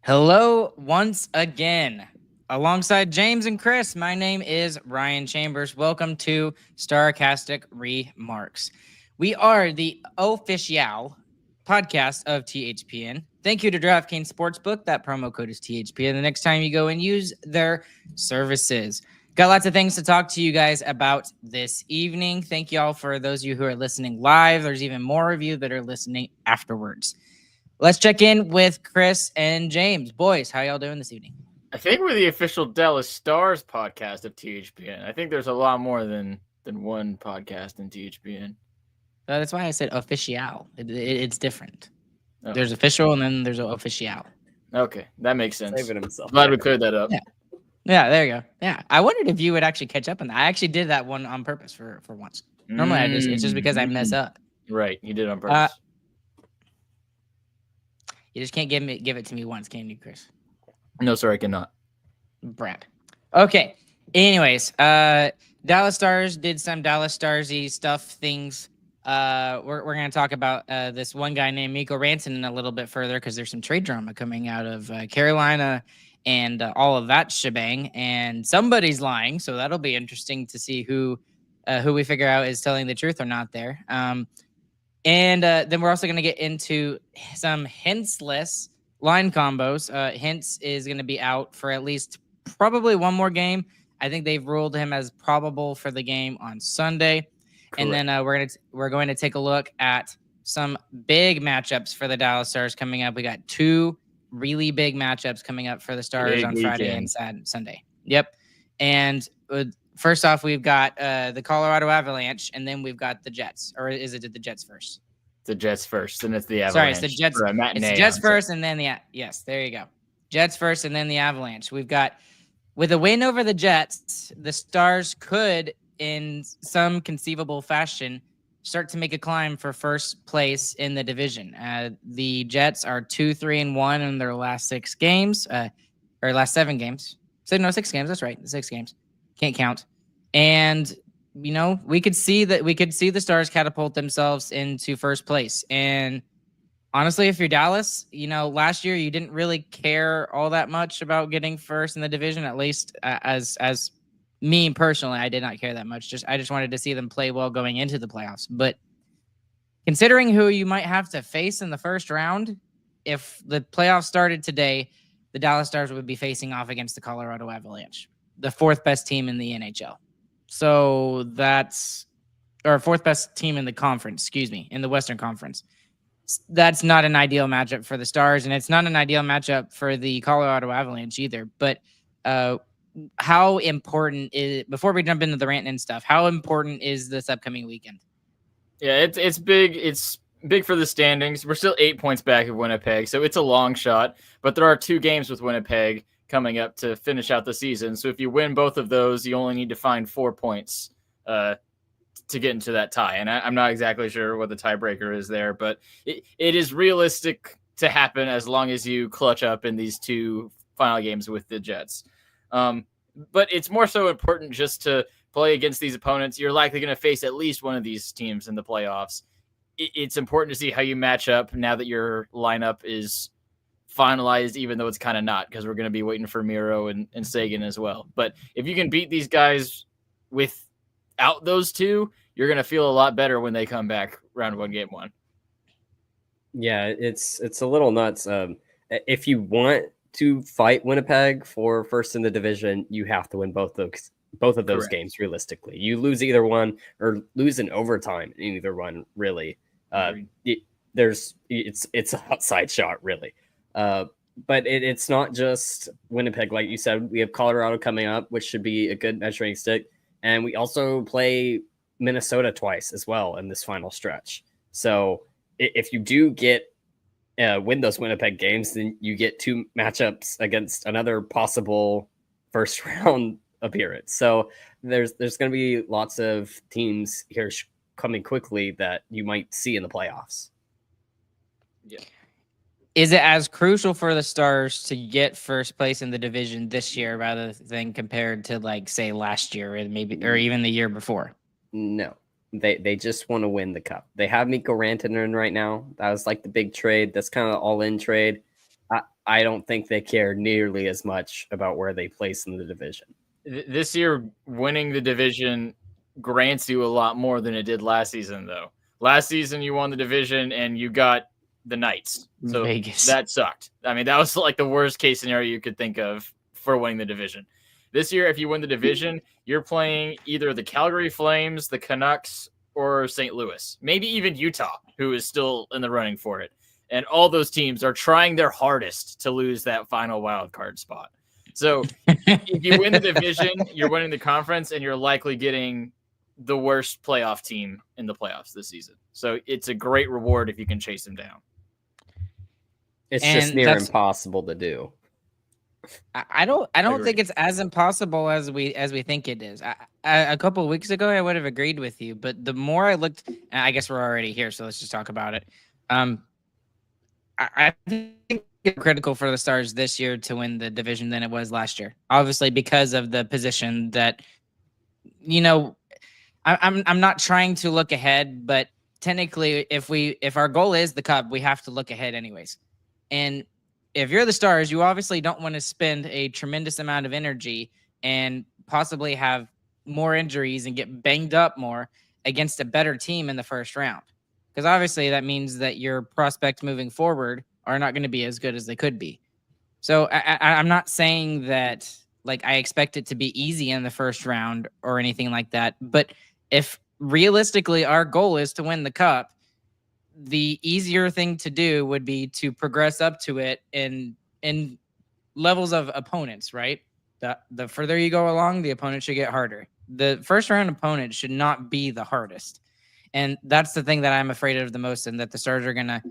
Hello once again. Alongside James and Chris, my name is Ryan Chambers. Welcome to Starcastic Remarks. We are the official podcast of THPN. Thank you to DraftKings Sportsbook. That promo code is THPN. The next time you go and use their services. Got lots of things to talk to you guys about this evening. Thank you all for those of you who are listening live. There's even more of you that are listening afterwards. Let's check in with Chris and James. Boys, how y'all doing this evening? I think we're the official Dallas Stars podcast of THPN. I think there's a lot more than one podcast in THPN. That's why I said official. It's different. Oh. There's official and then there's official. Okay, that makes sense. Saving himself. Glad we cleared that up. Yeah, there you go. Yeah, I wondered if you would actually catch up on that. I actually did that one on purpose for once. Normally, it's just because I mess up. Right, you did it on purpose. You just can't give it to me once, can you, Chris? No, sir, I cannot. Brad. Okay. Anyways, Dallas Stars did some Dallas Starsy things. We're going to talk about this one guy named Mikko Rantanen a little bit further because there's some trade drama coming out of Carolina and all of that shebang. And somebody's lying, so that'll be interesting to see who we figure out is telling the truth or not there. And then we're also going to get into some Hintz-less line combos. Hintz is going to be out for at least probably one more game. I think they've ruled him as probable for the game on Sunday. Correct. And then we're going to take a look at some big matchups for the Dallas Stars coming up. We got two really big matchups coming up for the Stars on Friday and Sunday. Yep. And first off, we've got the Colorado Avalanche, and then we've got the Jets. Or is it the Jets first? The Jets first, then it's the Avalanche. Sorry, it's the Jets. It's the Jets first, and then yes, there you go. Jets first, and then the Avalanche. We've got, with a win over the Jets, the Stars could, in some conceivable fashion, start to make a climb for first place in the division. The Jets are 2-3-1 in their last 6 games, or last 7 games. So no, 6 games. That's right, 6 games. Can't count. And we could see the Stars catapult themselves into first place. And honestly, if you're Dallas, last year you didn't really care all that much about getting first in the division. At least as me personally, I did not care that much. I just wanted to see them play well going into the playoffs. But considering who you might have to face in the first round, if the playoffs started today, the Dallas Stars would be facing off against the Colorado Avalanche, the 4th best team in the NHL. So that's our 4th best team in the conference, in the Western Conference. That's not an ideal matchup for the Stars, and it's not an ideal matchup for the Colorado Avalanche either. But how important is, before we jump into the rant and stuff, how important is this upcoming weekend? Yeah, it's big. It's big for the standings. We're still 8 points back of Winnipeg, so it's a long shot. But there are 2 games with Winnipeg coming up to finish out the season. So if you win both of those, you only need to find 4 points to get into that tie. And I'm not exactly sure what the tiebreaker is there, but it is realistic to happen as long as you clutch up in these 2 final games with the Jets. But it's more so important just to play against these opponents. You're likely going to face at least one of these teams in the playoffs. It's important to see how you match up now that your lineup is finalized, even though it's kind of not, because we're going to be waiting for Miro and Sagan as well. But if you can beat these guys without those 2, you're going to feel a lot better when they come back round 1, game 1. Yeah, it's a little nuts. If you want to fight Winnipeg for first in the division, you have to win both of those Correct. games realistically. You lose either one or lose in overtime in either one, really. It's an outside shot, really. But it's not just Winnipeg. Like you said, we have Colorado coming up, which should be a good measuring stick. And we also play Minnesota twice as well in this final stretch. So if you do win those Winnipeg games, then you get 2 matchups against another possible first round appearance. So there's going to be lots of teams here coming quickly that you might see in the playoffs. Yeah. Is it as crucial for the Stars to get first place in the division this year rather than compared to, like, say, last year or even the year before? No. They just want to win the cup. They have Mikko Rantanen right now. That was like the big trade. That's kind of all-in trade. I don't think they care nearly as much about where they place in the division. This year, winning the division grants you a lot more than it did last season, though. Last season, you won the division and you got the Knights. So Vegas. That sucked. I mean, that was like the worst case scenario you could think of for winning the division. This year, if you win the division, you're playing either the Calgary Flames, the Canucks, or St. Louis. Maybe even Utah, who is still in the running for it. And all those teams are trying their hardest to lose that final wild card spot. So if you win the division, you're winning the conference, and you're likely getting the worst playoff team in the playoffs this season. So it's a great reward if you can chase them down. It's just near impossible to do. I don't think it's as impossible as we think it is. A couple of weeks ago, I would have agreed with you, but the more I looked, I guess we're already here, so let's just talk about it. I think it's critical for the Stars this year to win the division than it was last year. Obviously, because of the position that, I'm not trying to look ahead, but technically, if our goal is the Cup, we have to look ahead anyways. And if you're the Stars, you obviously don't want to spend a tremendous amount of energy and possibly have more injuries and get banged up more against a better team in the first round. Because obviously that means that your prospects moving forward are not going to be as good as they could be. So I'm not saying that like I expect it to be easy in the first round or anything like that. But if realistically our goal is to win the Cup, the easier thing to do would be to progress up to it in levels of opponents, right? The further you go along, the opponent should get harder. The first round opponent should not be the hardest. And that's the thing that I'm afraid of the most, and that the Stars are going to,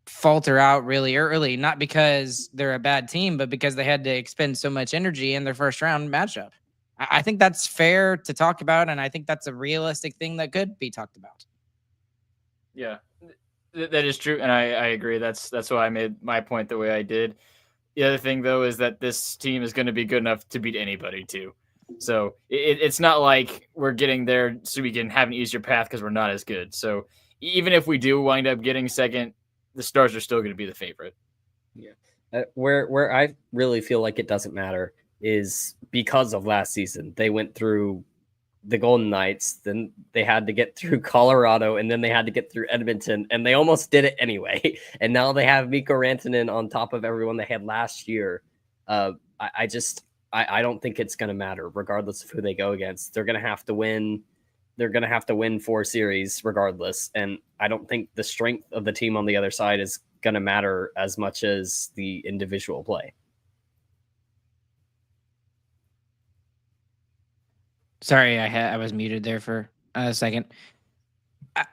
falter out really early, not because they're a bad team, but because they had to expend so much energy in their first round matchup. I think that's fair to talk about, and I think that's a realistic thing that could be talked about. Yeah, that is true, and I agree. That's why I made my point the way I did. The other thing, though, is that this team is going to be good enough to beat anybody, too. So it's not like we're getting there so we can have an easier path because we're not as good. So even if we do wind up getting second, the Stars are still going to be the favorite. Yeah. Where I really feel like it doesn't matter is because of last season. They went through the Golden Knights, then they had to get through Colorado, and then they had to get through Edmonton, and they almost did it anyway. And now they have Mikko Rantanen on top of everyone they had last year. I don't think it's going to matter regardless of who they go against. They're going to have to win. They're going to have to win 4 series regardless. And I don't think the strength of the team on the other side is going to matter as much as the individual play. Sorry, I was muted there for a second.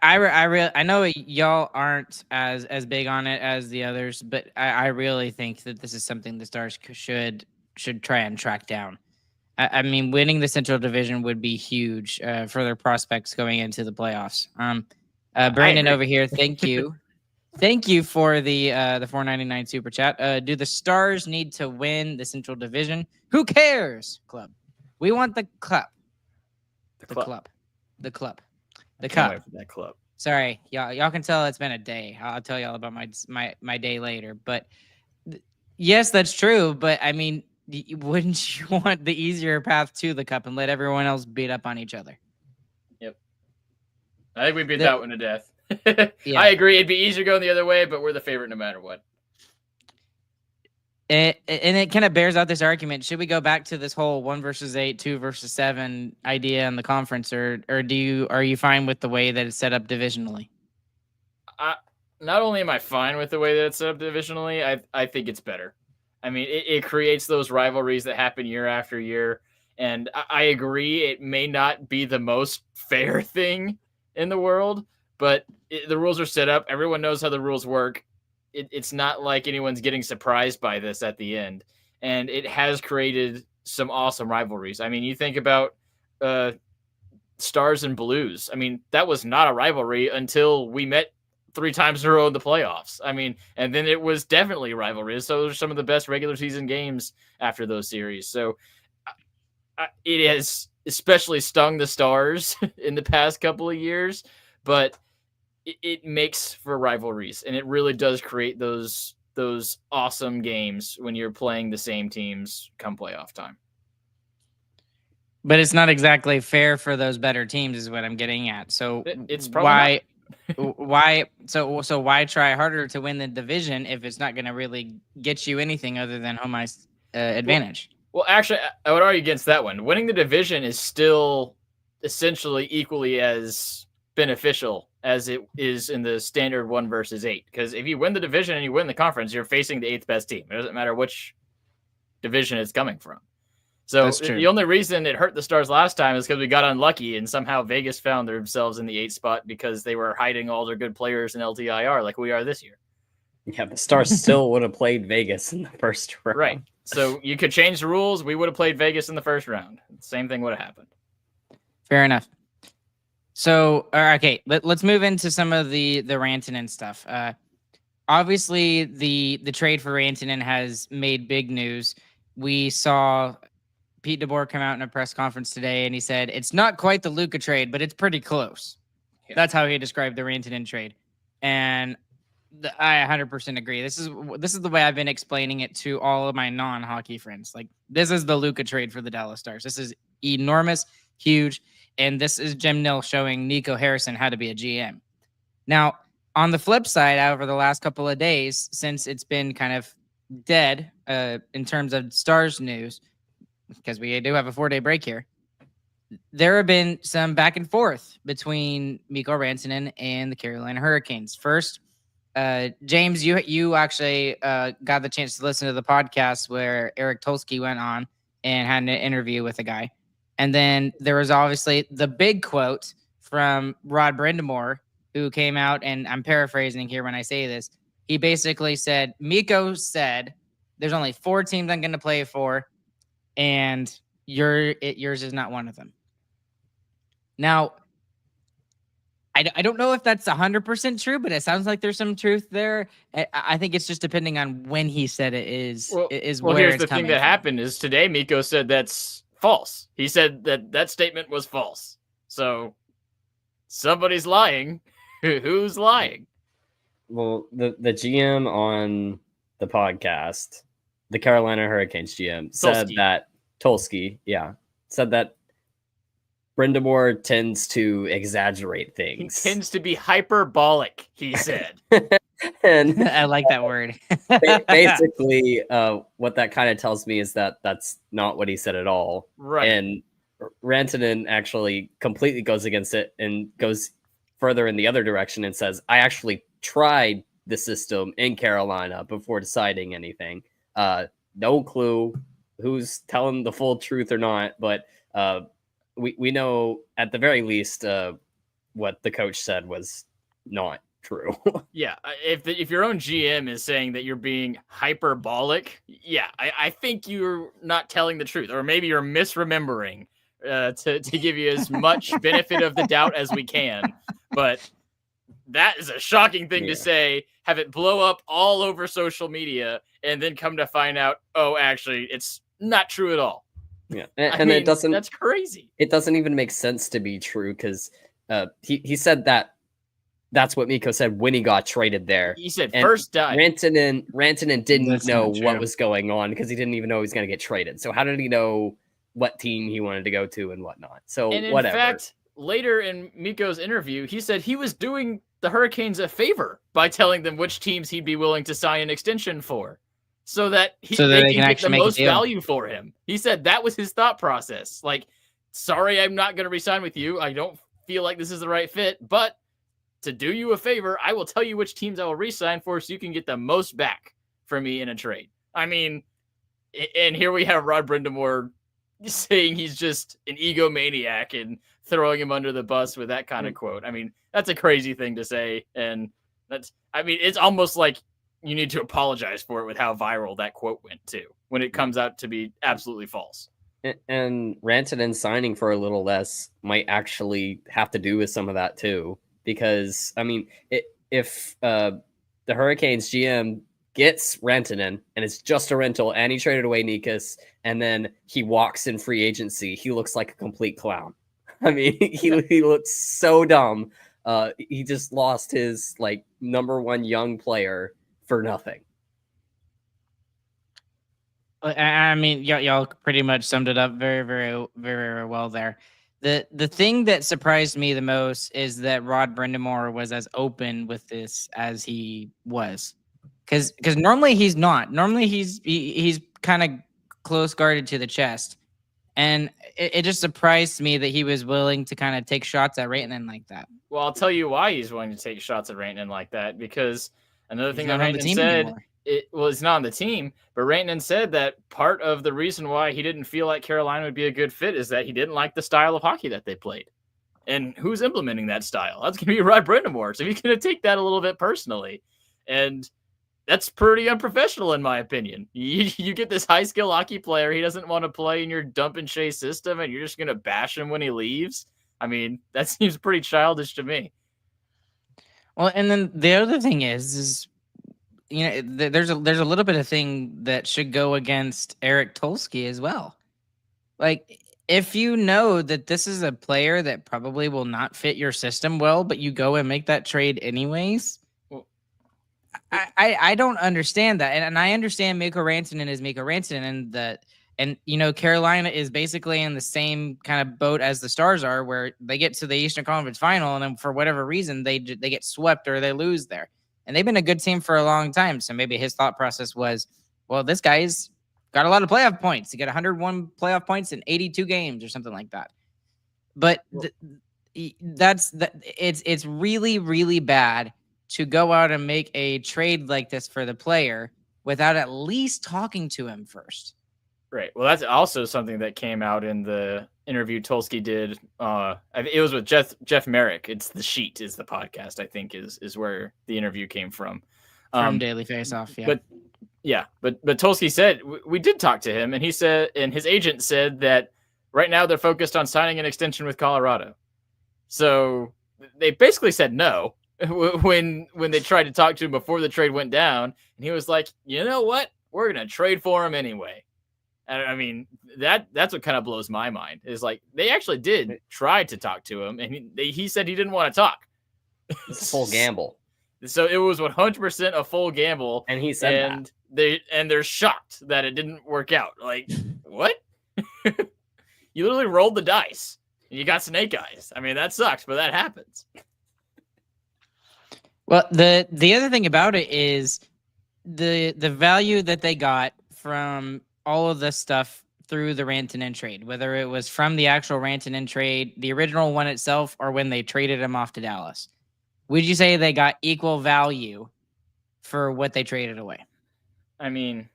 I know y'all aren't as big on it as the others, but I really think that this is something the Stars should try and track down. I mean, winning the Central Division would be huge for their prospects going into the playoffs. Brandon over here, thank you. Thank you for the $4.99 super chat. Do the Stars need to win the Central Division? Who cares, club? We want the Cup. The Cup. That club. Sorry, y'all can tell it's been a day. I'll tell y'all about my day later. But yes, that's true. But I mean, wouldn't you want the easier path to the Cup and let everyone else beat up on each other? Yep. I think we beat that one to death. Yeah. I agree. It'd be easier going the other way, but we're the favorite no matter what. And it kind of bears out this argument. Should we go back to this whole 1 versus 8, 2 versus 7 idea in the conference, or are you fine with the way that it's set up divisionally? Not only am I fine with the way that it's set up divisionally, I think it's better. I mean, it creates those rivalries that happen year after year. And I agree, it may not be the most fair thing in the world, but the rules are set up. Everyone knows how the rules work. It's not like anyone's getting surprised by this at the end. And it has created some awesome rivalries. I mean, you think about Stars and Blues. I mean, that was not a rivalry until we met 3 times in a row in the playoffs. I mean, and then it was definitely a rivalry. So those are some of the best regular season games after those series. So it has especially stung the Stars in the past couple of years, but it makes for rivalries, and it really does create those those awesome games when you're playing the same teams come playoff time. But it's not exactly fair for those better teams, is what I'm getting at. So it's probably why why try harder to win the division if it's not going to really get you anything other than home ice advantage? Well, actually, I would argue against that one. Winning the division is still essentially equally as beneficial as it is in the standard 1 versus 8. Because if you win the division and you win the conference, you're facing the 8th best team. It doesn't matter which division it's coming from. So the only reason it hurt the Stars last time is because we got unlucky and somehow Vegas found themselves in the 8th spot because they were hiding all their good players in LTIR like we are this year. Yeah, the Stars still would have played Vegas in the first round. Right. So you could change the rules. We would have played Vegas in the first round. Same thing would have happened. Fair enough. So, okay, let's move into some of the Rantanen stuff. Obviously, the trade for Rantanen has made big news. We saw Pete DeBoer come out in a press conference today, and he said it's not quite the Luka trade, but it's pretty close. Yeah. That's how he described the Rantanen trade, and I 100% agree. This is the way I've been explaining it to all of my non-hockey friends. Like, this is the Luka trade for the Dallas Stars. This is enormous, huge, and this is Jim Nill showing Nico Harrison how to be a GM. Now, on the flip side, over the last couple of days, since it's been kind of dead in terms of Stars news, because we do have a 4-day break here, there have been some back and forth between Mikko Rantanen and the Carolina Hurricanes. First, James, you actually got the chance to listen to the podcast where Eric Tulsky went on and had an interview with a guy. And then there was obviously the big quote from Rod Brind'Amour, who came out, and I'm paraphrasing here when I say this. He basically said, Mikko said, there's only 4 teams I'm going to play for, and yours is not one of them. Now, I don't know if that's 100% true, but it sounds like there's some truth there. I think it's just depending on when he said it is well, where here's it's the thing that from. happened is today Mikko said that's false. He said that statement was false. So somebody's lying. Who's lying? Well, the GM on the podcast, the Carolina Hurricanes GM, said that Tulsky, said that Brind'Amour tends to exaggerate things. He tends to be hyperbolic, he said. And I like that word. basically, what that kind of tells me is that that's not what he said at all. Right. And Rantanen actually completely goes against it and goes further in the other direction and says, I actually tried the system in Carolina before deciding anything. No clue who's telling the full truth or not, but we know at the very least what the coach said was not true. Yeah, if your own GM is saying that you're being hyperbolic, I think you're not telling the truth, or maybe you're misremembering to give you as much benefit of the doubt as we can. But that is a shocking thing to say, have it blow up all over social media, and then come to find out, oh, actually, it's not true at all. Yeah, and it doesn't. That's crazy. It doesn't even make sense to be true because he said that's what Mikko said when he got traded there. He said and first dive. Rantanen didn't know what was going on because he didn't even know he was going to get traded. So how did he know what team he wanted to go to and whatnot? So and whatever. In fact, later in Mikko's interview, he said he was doing the Hurricanes a favor by telling them which teams he'd be willing to sign an extension for, so that they can get the most value for him. He said that was his thought process. Like, sorry, I'm not going to resign with you. I don't feel like this is the right fit, but to do you a favor, I will tell you which teams I will resign for so you can get the most back from me in a trade. I mean, and here we have Rod Brind'Amour saying he's just an egomaniac and throwing him under the bus with that kind of quote. I mean, that's a crazy thing to say. And it's almost like you need to apologize for it with how viral that quote went too, when it comes out to be absolutely false. And Rantanen signing for a little less might actually have to do with some of that too. Because, I mean, if the Hurricanes GM gets Rantanen and it's just a rental and he traded away Nikas and then he walks in free agency, he looks like a complete clown. I mean, he looks so dumb. He just lost his number one young player for nothing. I mean, y'all pretty much summed it up very, very, very, very well there. The thing that surprised me the most is that Rod Brind'Amour was as open with this as he was, because normally he's not. Normally he's kind of close guarded to the chest, and it just surprised me that he was willing to kind of take shots at Rantanen like that. Well, I'll tell you why he's willing to take shots at Rantanen like that, because another thing He's that not on the Rantanen team said. anymore. He's not on the team, but Rantanen said that part of the reason why he didn't feel like Carolina would be a good fit is that he didn't like the style of hockey that they played. And who's implementing that style? That's going to be Rod Brind'Amour. So he's going to take that a little bit personally. And that's pretty unprofessional, in my opinion. You get this high-skill hockey player. He doesn't want to play in your dump and chase system, and you're just going to bash him when he leaves. I mean, that seems pretty childish to me. Well, and then the other thing is there's a little bit of thing that should go against Eric Tulsky as well. Like, if you know that this is a player that probably will not fit your system well, but you go and make that trade anyways, I don't understand that. And I understand Mikko Rantanen is Mikko Rantanen, and Carolina is basically in the same kind of boat as the Stars are, where they get to the Eastern Conference Final, and then for whatever reason they get swept or they lose there. And they've been a good team for a long time. So maybe his thought process was, well, this guy's got a lot of playoff points. He got 101 playoff points in 82 games or something like that. But it's really, really bad to go out and make a trade like this for the player without at least talking to him first. Right. Well, that's also something that came out in the interview Tulsky did. It was with Jeff Merrick. It's The Sheet is the podcast, I think, is where the interview came from. From Daily Faceoff, yeah. But Tulsky said we did talk to him, and he said, and his agent said that right now they're focused on signing an extension with Colorado. So they basically said no when they tried to talk to him before the trade went down, and he was like, you know what, we're gonna trade for him anyway. I mean, that's what kind of blows my mind, is like they actually did try to talk to him, and he said he didn't want to talk. It's a full gamble. So it was 100% a full gamble, and he said they're shocked that it didn't work out. Like, what? You literally rolled the dice and you got snake eyes. I mean, that sucks, but that happens. Well, the other thing about it is the value that they got from all of this stuff through the Rantanen trade, whether it was from the actual Rantanen trade, the original one itself, or when they traded him off to Dallas. Would you say they got equal value for what they traded away? I mean,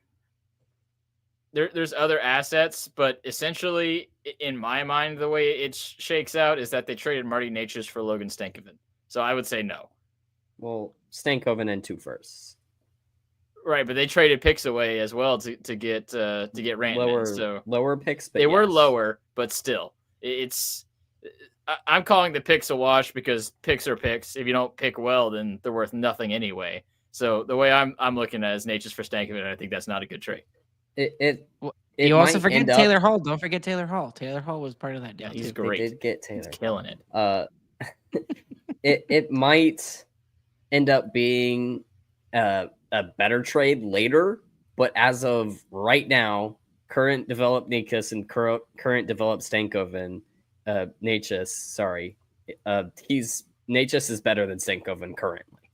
there's other assets, but essentially, in my mind, the way it shakes out is that they traded Marty Necas for Logan Stankoven. So I would say no. Well, Stankoven and 2 firsts. Right, but they traded picks away as well to get Rantanen. Lower picks, but they were lower, but still, I'm calling the picks a wash because picks are picks. If you don't pick well, then they're worth nothing anyway. So the way I'm looking at it is Necas for Stankoven, and I think that's not a good trade. You also forget Taylor Hall. Don't forget Taylor Hall. Taylor Hall was part of that deal. Yeah, he's too. great. They did get Taylor. He's killing it. It might end up being a better trade later, but as of right now, current developed Necas and current developed Stankoven, Necas, sorry, Necas is better than Stankoven currently,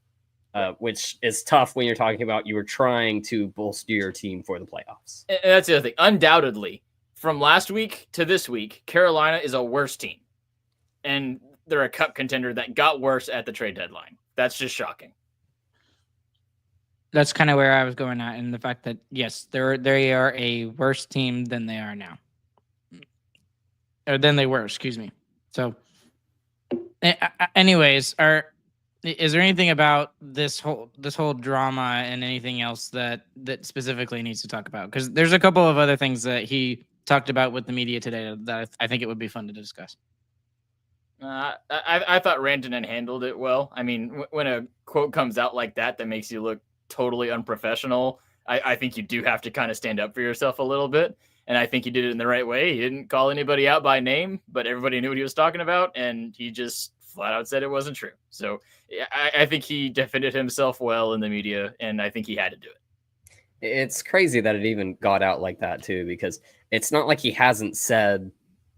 which is tough when you're talking about you were trying to bolster your team for the playoffs. And that's the other thing. Undoubtedly, from last week to this week, Carolina is a worse team, and they're a cup contender that got worse at the trade deadline. That's just shocking. That's kind of where I was going at, and the fact that yes, they are a worse team than they are now, or than they were. Excuse me. So, anyways, is there anything about this whole drama and anything else that specifically needs to talk about? Because there's a couple of other things that he talked about with the media today that I think it would be fun to discuss. I thought Rantanen handled it well. I mean, when a quote comes out like that makes you look totally unprofessional, I think you do have to kind of stand up for yourself a little bit. And I think he did it in the right way. He didn't call anybody out by name, but everybody knew what he was talking about. And he just flat out said it wasn't true. So I think he defended himself well in the media, and I think he had to do it. It's crazy that it even got out like that too, because it's not like he hasn't said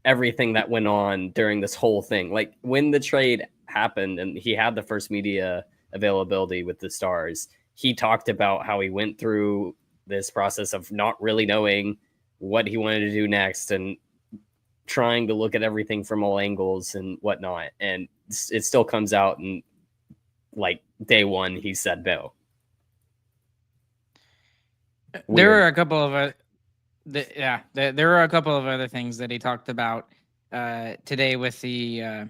everything that went on during this whole thing. Like when the trade happened and he had the first media availability with the Stars, he talked about how he went through this process of not really knowing what he wanted to do next and trying to look at everything from all angles and whatnot. And it still comes out and like day one, he said no. There were a couple of there were a couple of other things that he talked about today with the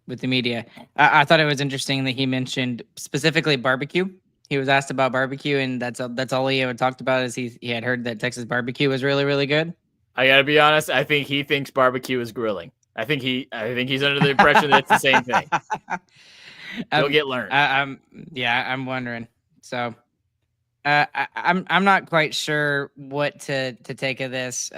media. I thought it was interesting that he mentioned specifically barbecue. He was asked about barbecue, and that's all he had talked about is he had heard that Texas barbecue was really, really good. I gotta be honest. I think he thinks barbecue is grilling. I think he's under the impression that it's the same thing. He'll get learned. I'm wondering. So. I'm not quite sure what to take of this.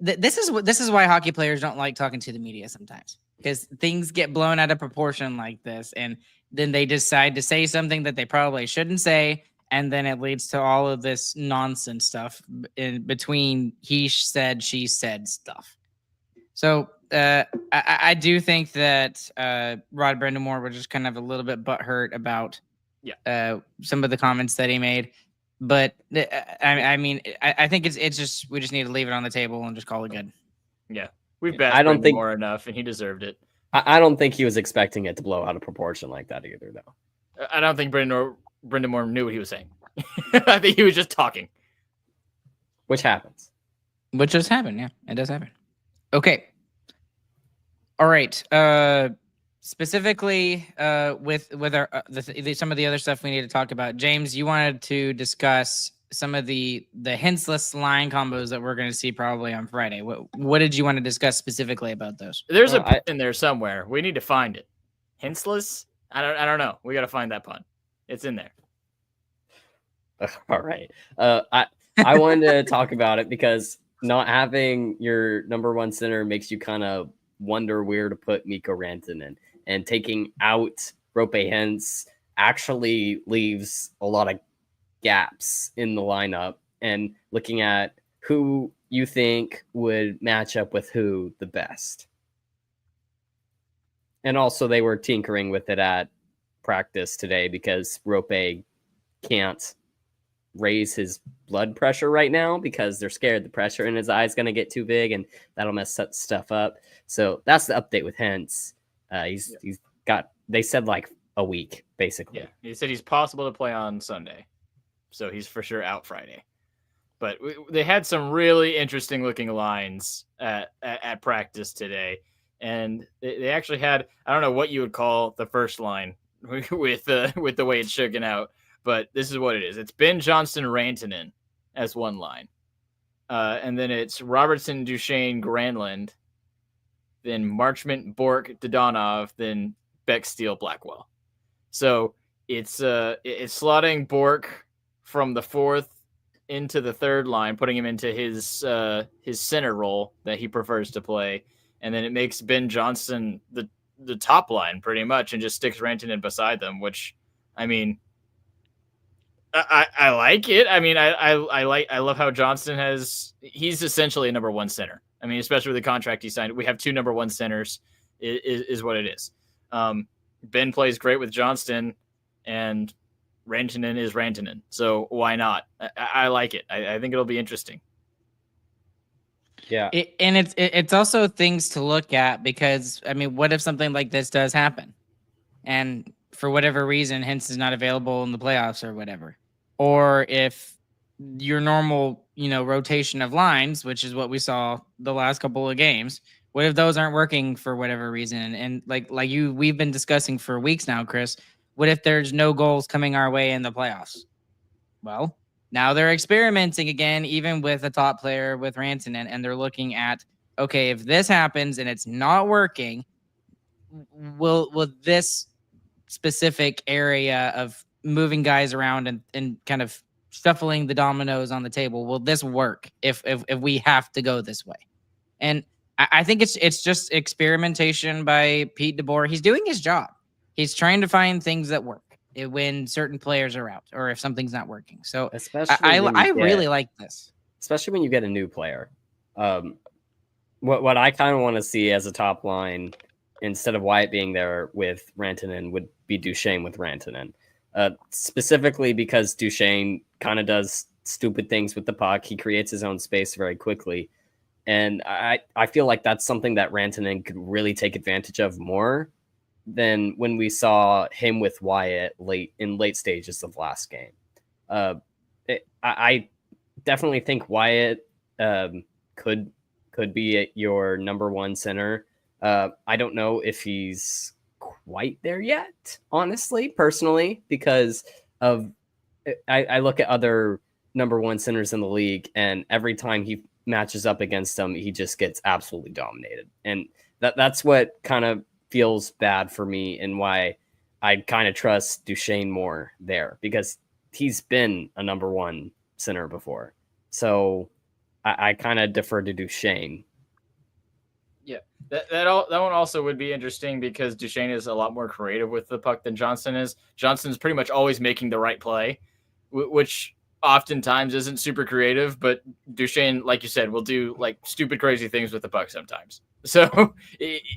This is why hockey players don't like talking to the media sometimes, because things get blown out of proportion like this, and then they decide to say something that they probably shouldn't say, and then it leads to all of this nonsense stuff in between he said, she said stuff. So I do think that Rod Brind'Amour was just kind of a little bit butthurt about some of the comments that he made, but I think it's just we just need to leave it on the table and just call it good. Yeah, we've bashed Brind'Amour enough, and he deserved it. I don't think he was expecting it to blow out of proportion like that either, though. I don't think Brind'Amour knew what he was saying. I think he was just talking, which happens. Which does happen, yeah, it does happen. Okay, all right. Specifically, with our some of the other stuff we need to talk about. James, you wanted to discuss some of the Hintz-less line combos that we're going to see probably on Friday. What did you want to discuss specifically about those? There's a pun in there somewhere. We need to find it. Hintz-less? I don't know. We got to find that pun. It's in there. All right. I wanted to talk about it because not having your number one center makes you kind of wonder where to put Mikko Rantanen. And taking out Roope Hintz actually leaves a lot of gaps in the lineup, and looking at who you think would match up with who the best. And also they were tinkering with it at practice today because Roope can't raise his blood pressure right now because they're scared the pressure in his eye is going to get too big and that'll mess stuff up. So that's the update with Hintz. He's got, they said like a week, basically. Yeah, he said he's possible to play on Sunday. So he's for sure out Friday. But they had some really interesting looking lines at practice today. And they actually had, I don't know what you would call the first line with the way it's shaken out, but this is what it is. It's Ben Johnston Rantanen as one line. And then it's Robertson, Duchesne, Granlund, then Marchment, Bork, Dodonov, then Beck, Steele, Blackwell. So it's slotting Bork from the fourth into the third line, putting him into his center role that he prefers to play, and then it makes Ben Johnston the top line pretty much, and just sticks Rantanen beside them. Which, I mean, I like it. I mean, I love how Johnston he's essentially a number one center. I mean, especially with the contract he signed, we have two number one centers is what it is. Ben plays great with Johnston, and Rantanen is Rantanen. So why not? I like it. I think it'll be interesting. Yeah. And it's also things to look at because, I mean, what if something like this does happen? And for whatever reason, Hintz is not available in the playoffs or whatever. Or if your normal, rotation of lines, which is what we saw the last couple of games, what if those aren't working for whatever reason? And we've been discussing for weeks now, Chris, what if there's no goals coming our way in the playoffs? Well, now they're experimenting again, even with a top player with Rantanen, and they're looking at, okay, if this happens and it's not working, will this specific area of moving guys around and kind of shuffling the dominoes on the table, will this work if we have to go this way? And I think it's just experimentation by Pete DeBoer. He's doing his job. He's trying to find things that work. when certain players are out or if something's not working. So especially I really like this. Especially when you get a new player. What I kind of want to see as a top line, instead of Wyatt being there with Rantanen, would be Duchesne with Rantanen. Specifically because Duchesne kind of does stupid things with the puck. He creates his own space very quickly. And I feel like that's something that Rantanen could really take advantage of more than when we saw him with Wyatt late stages of last game. I definitely think Wyatt could be your number one center. I don't know if he's quite there yet, honestly, personally, because of I look at other number one centers in the league, and every time he matches up against them, he just gets absolutely dominated. And that's what kind of feels bad for me and why I kind of trust Duchesne more there, because he's been a number one center before. So I kind of defer to Duchesne. Yeah, that one also would be interesting because Duchesne is a lot more creative with the puck than Johnston is. Johnston's pretty much always making the right play, which oftentimes isn't super creative, but Duchesne, like you said, will do like stupid, crazy things with the puck sometimes. So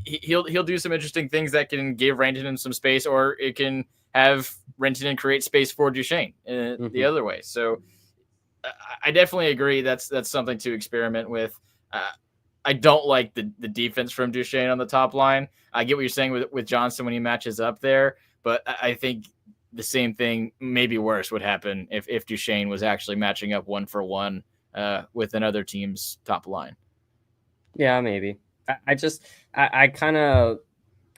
he'll do some interesting things that can give Rantanen some space, or it can have Rantanen create space for Duchesne the other way. So I definitely agree. That's something to experiment with. I don't like the defense from Duchesne on the top line. I get what you're saying with Johnston when he matches up there, but I think the same thing, maybe worse, would happen if Duchesne was actually matching up 1-for-1 with another team's top line. Yeah, maybe. I kind of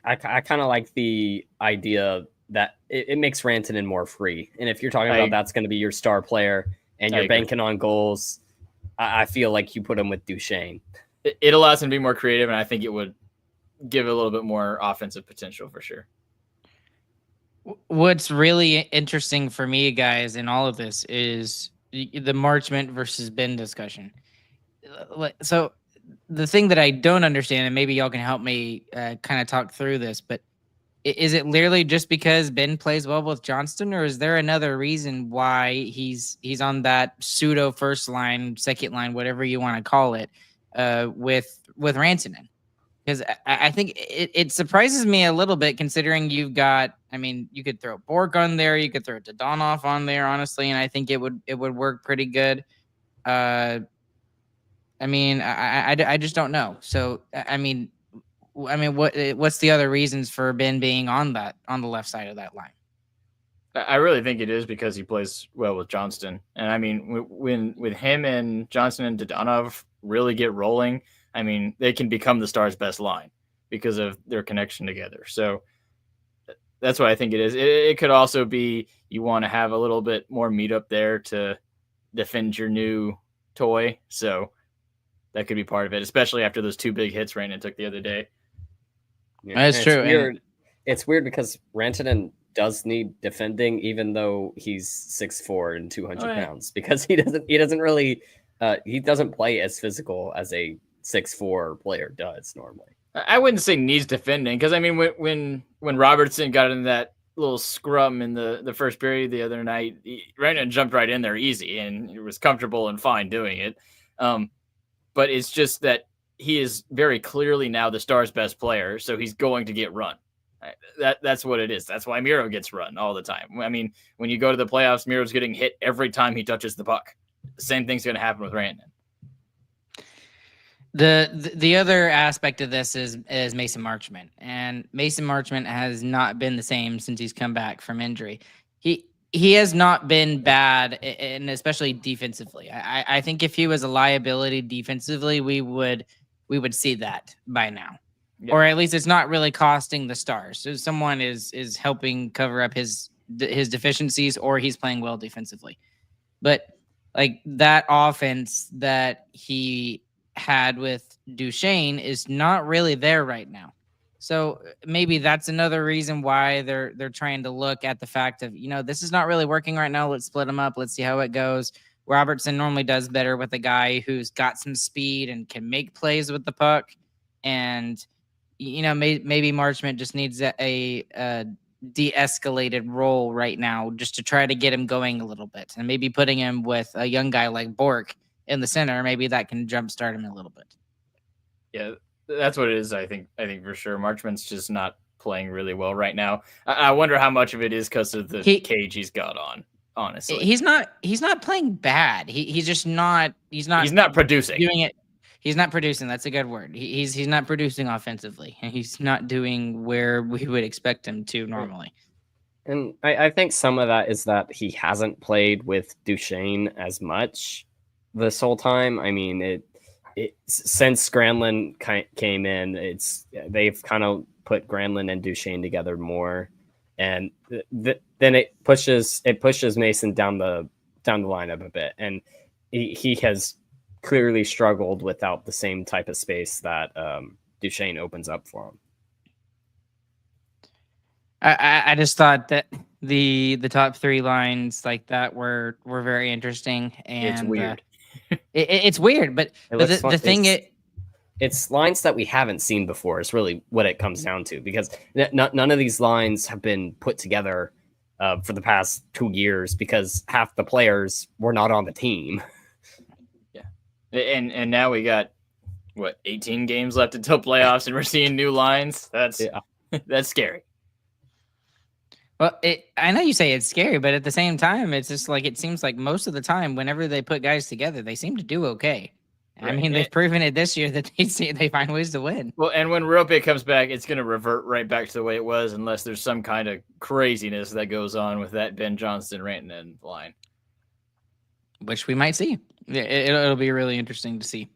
like the idea that it makes Rantanen more free. And if you're talking about that's going to be your star player and you're banking on goals, I feel like you put him with Duchesne. It allows him to be more creative, and I think it would give a little bit more offensive potential for sure. What's really interesting for me, guys, in all of this is the Marchment versus Ben discussion. So the thing that I don't understand, and maybe y'all can help me kind of talk through this, but is it literally just because Ben plays well with Johnston, or is there another reason why he's on that pseudo first line, second line, whatever you want to call it, with Rantanen? Because I think it surprises me a little bit, considering you've got, I mean, you could throw Bork on there, you could throw Dodonov on there, honestly, and I think it would work pretty good. I mean, I just don't know. So I mean, what's the other reasons for Ben being on the left side of that line? I really think it is because he plays well with Johnston, and I mean, when with him and Johnston and Dodonov really get rolling, I mean, they can become the Stars' best line because of their connection together. So that's what I think it is. It could also be you want to have a little bit more meat up there to defend your new toy. So that could be part of it, especially after those two big hits Rantanen took the other day. Yeah, that's true. It's weird because Rantanen does need defending, even though he's 6'4" and 200 pounds, because he doesn't really he doesn't play as physical as a 6'4" player does normally. I wouldn't say needs defending, because I mean, when Robertson got in that little scrum in the first period the other night, Rantanen jumped right in there easy and he was comfortable and fine doing it. But it's just that he is very clearly now the Stars' best player, so he's going to get run. That's what it is. That's why Miro gets run all the time. I mean, when you go to the playoffs, Miro's getting hit every time he touches the puck. The same thing's going to happen with Rantanen. The other aspect of this is Mason Marchment, and Mason Marchment has not been the same since he's come back from injury. He has not been bad, and especially defensively. I think if he was a liability defensively, we would see that by now. Yeah. Or at least it's not really costing the Stars. So someone is helping cover up his deficiencies, or he's playing well defensively. But like that offense that he had with Duchesne is not really there right now. So maybe that's another reason why they're trying to look at the fact of, this is not really working right now. Let's split them up. Let's see how it goes. Robertson normally does better with a guy who's got some speed and can make plays with the puck. And maybe Marchment just needs a de-escalated role right now, just to try to get him going a little bit, and maybe putting him with a young guy like Bork in the center, maybe that can jumpstart him a little bit. Yeah, that's what it is. I think for sure. Marchman's just not playing really well right now. I wonder how much of it is because of the cage he's got on. Honestly, he's not playing bad. He's just not. He's not producing. Doing it. He's not producing. That's a good word. He's not producing offensively, and he's not doing where we would expect him to normally. And I think some of that is that he hasn't played with Duchesne as much this whole time. I mean, since Granlund came in, they've kind of put Granlund and Duchesne together more, and then it pushes Mason down the lineup a bit, and he has clearly struggled without the same type of space that Duchesne opens up for him. I just thought that the top three lines like that were very interesting, and it's weird. It's weird, but the thing it's lines that we haven't seen before is really what it comes down to, because none of these lines have been put together for the past 2 years because half the players were not on the team. Yeah, and now we got 18 games left until playoffs, and we're seeing new lines. That's scary. Well, I know you say it's scary, but at the same time, it's just like it seems like most of the time, whenever they put guys together, they seem to do okay. Right. I mean, they've proven it this year that they find ways to win. Well, and when Roope comes back, it's going to revert right back to the way it was, unless there's some kind of craziness that goes on with that Ben Johnston Rantanen line, which we might see. It'll be really interesting to see.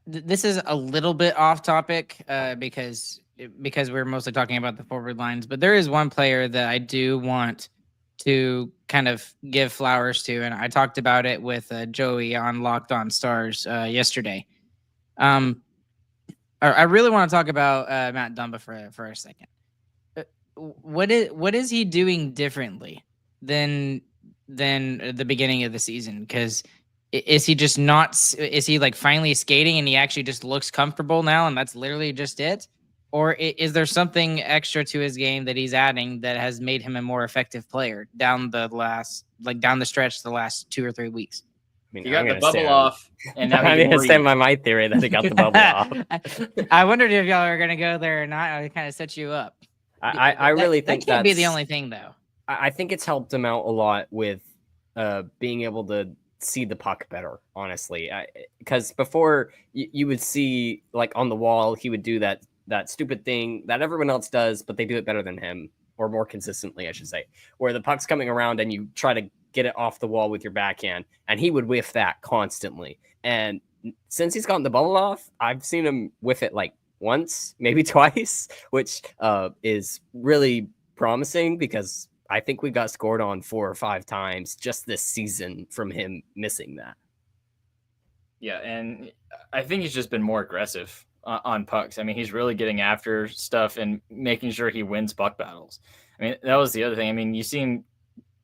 This is a little bit off topic because we're mostly talking about the forward lines, but there is one player that I do want to kind of give flowers to, and I talked about it with Joey on Locked On Stars yesterday. I really want to talk about Matt Dumba for a second. What is he doing differently than the beginning of the season? Because is he just not? Is he like finally skating and he actually just looks comfortable now, and that's literally just it? Or is there something extra to his game that he's adding that has made him a more effective player down the stretch the last 2 or 3 weeks? I mean, you got the bubble off, and now I'm going to stand by my theory that he got the bubble off. I wondered if y'all are going to go there or not. I kind of set you up. I really think that can't be the only thing, though. I think it's helped him out a lot with being able to see the puck better, honestly. Because before, you would see, like, on the wall, he would do that stupid thing that everyone else does, but they do it better than him, or more consistently, I should say, where the puck's coming around and you try to get it off the wall with your backhand, and he would whiff that constantly. And since he's gotten the bubble off, I've seen him whiff it like once, maybe twice, which is really promising, because I think we got scored on 4 or 5 times just this season from him missing that. Yeah, and I think he's just been more aggressive on pucks. I mean, he's really getting after stuff and making sure he wins puck battles. I mean, that was the other thing. I mean, you see him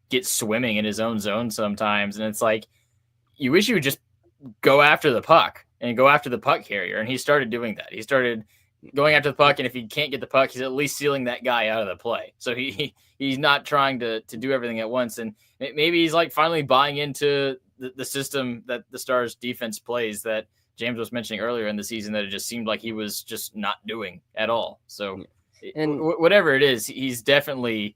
get swimming in his own zone sometimes, and it's like, you wish you would just go after the puck and go after the puck carrier. And he started doing that. He started going after the puck, and if he can't get the puck, he's at least sealing that guy out of the play. So he's not trying to do everything at once. And maybe he's like finally buying into the system that the Stars defense plays, that James was mentioning earlier in the season, that it just seemed like he was just not doing at all. So, and whatever it is, he's definitely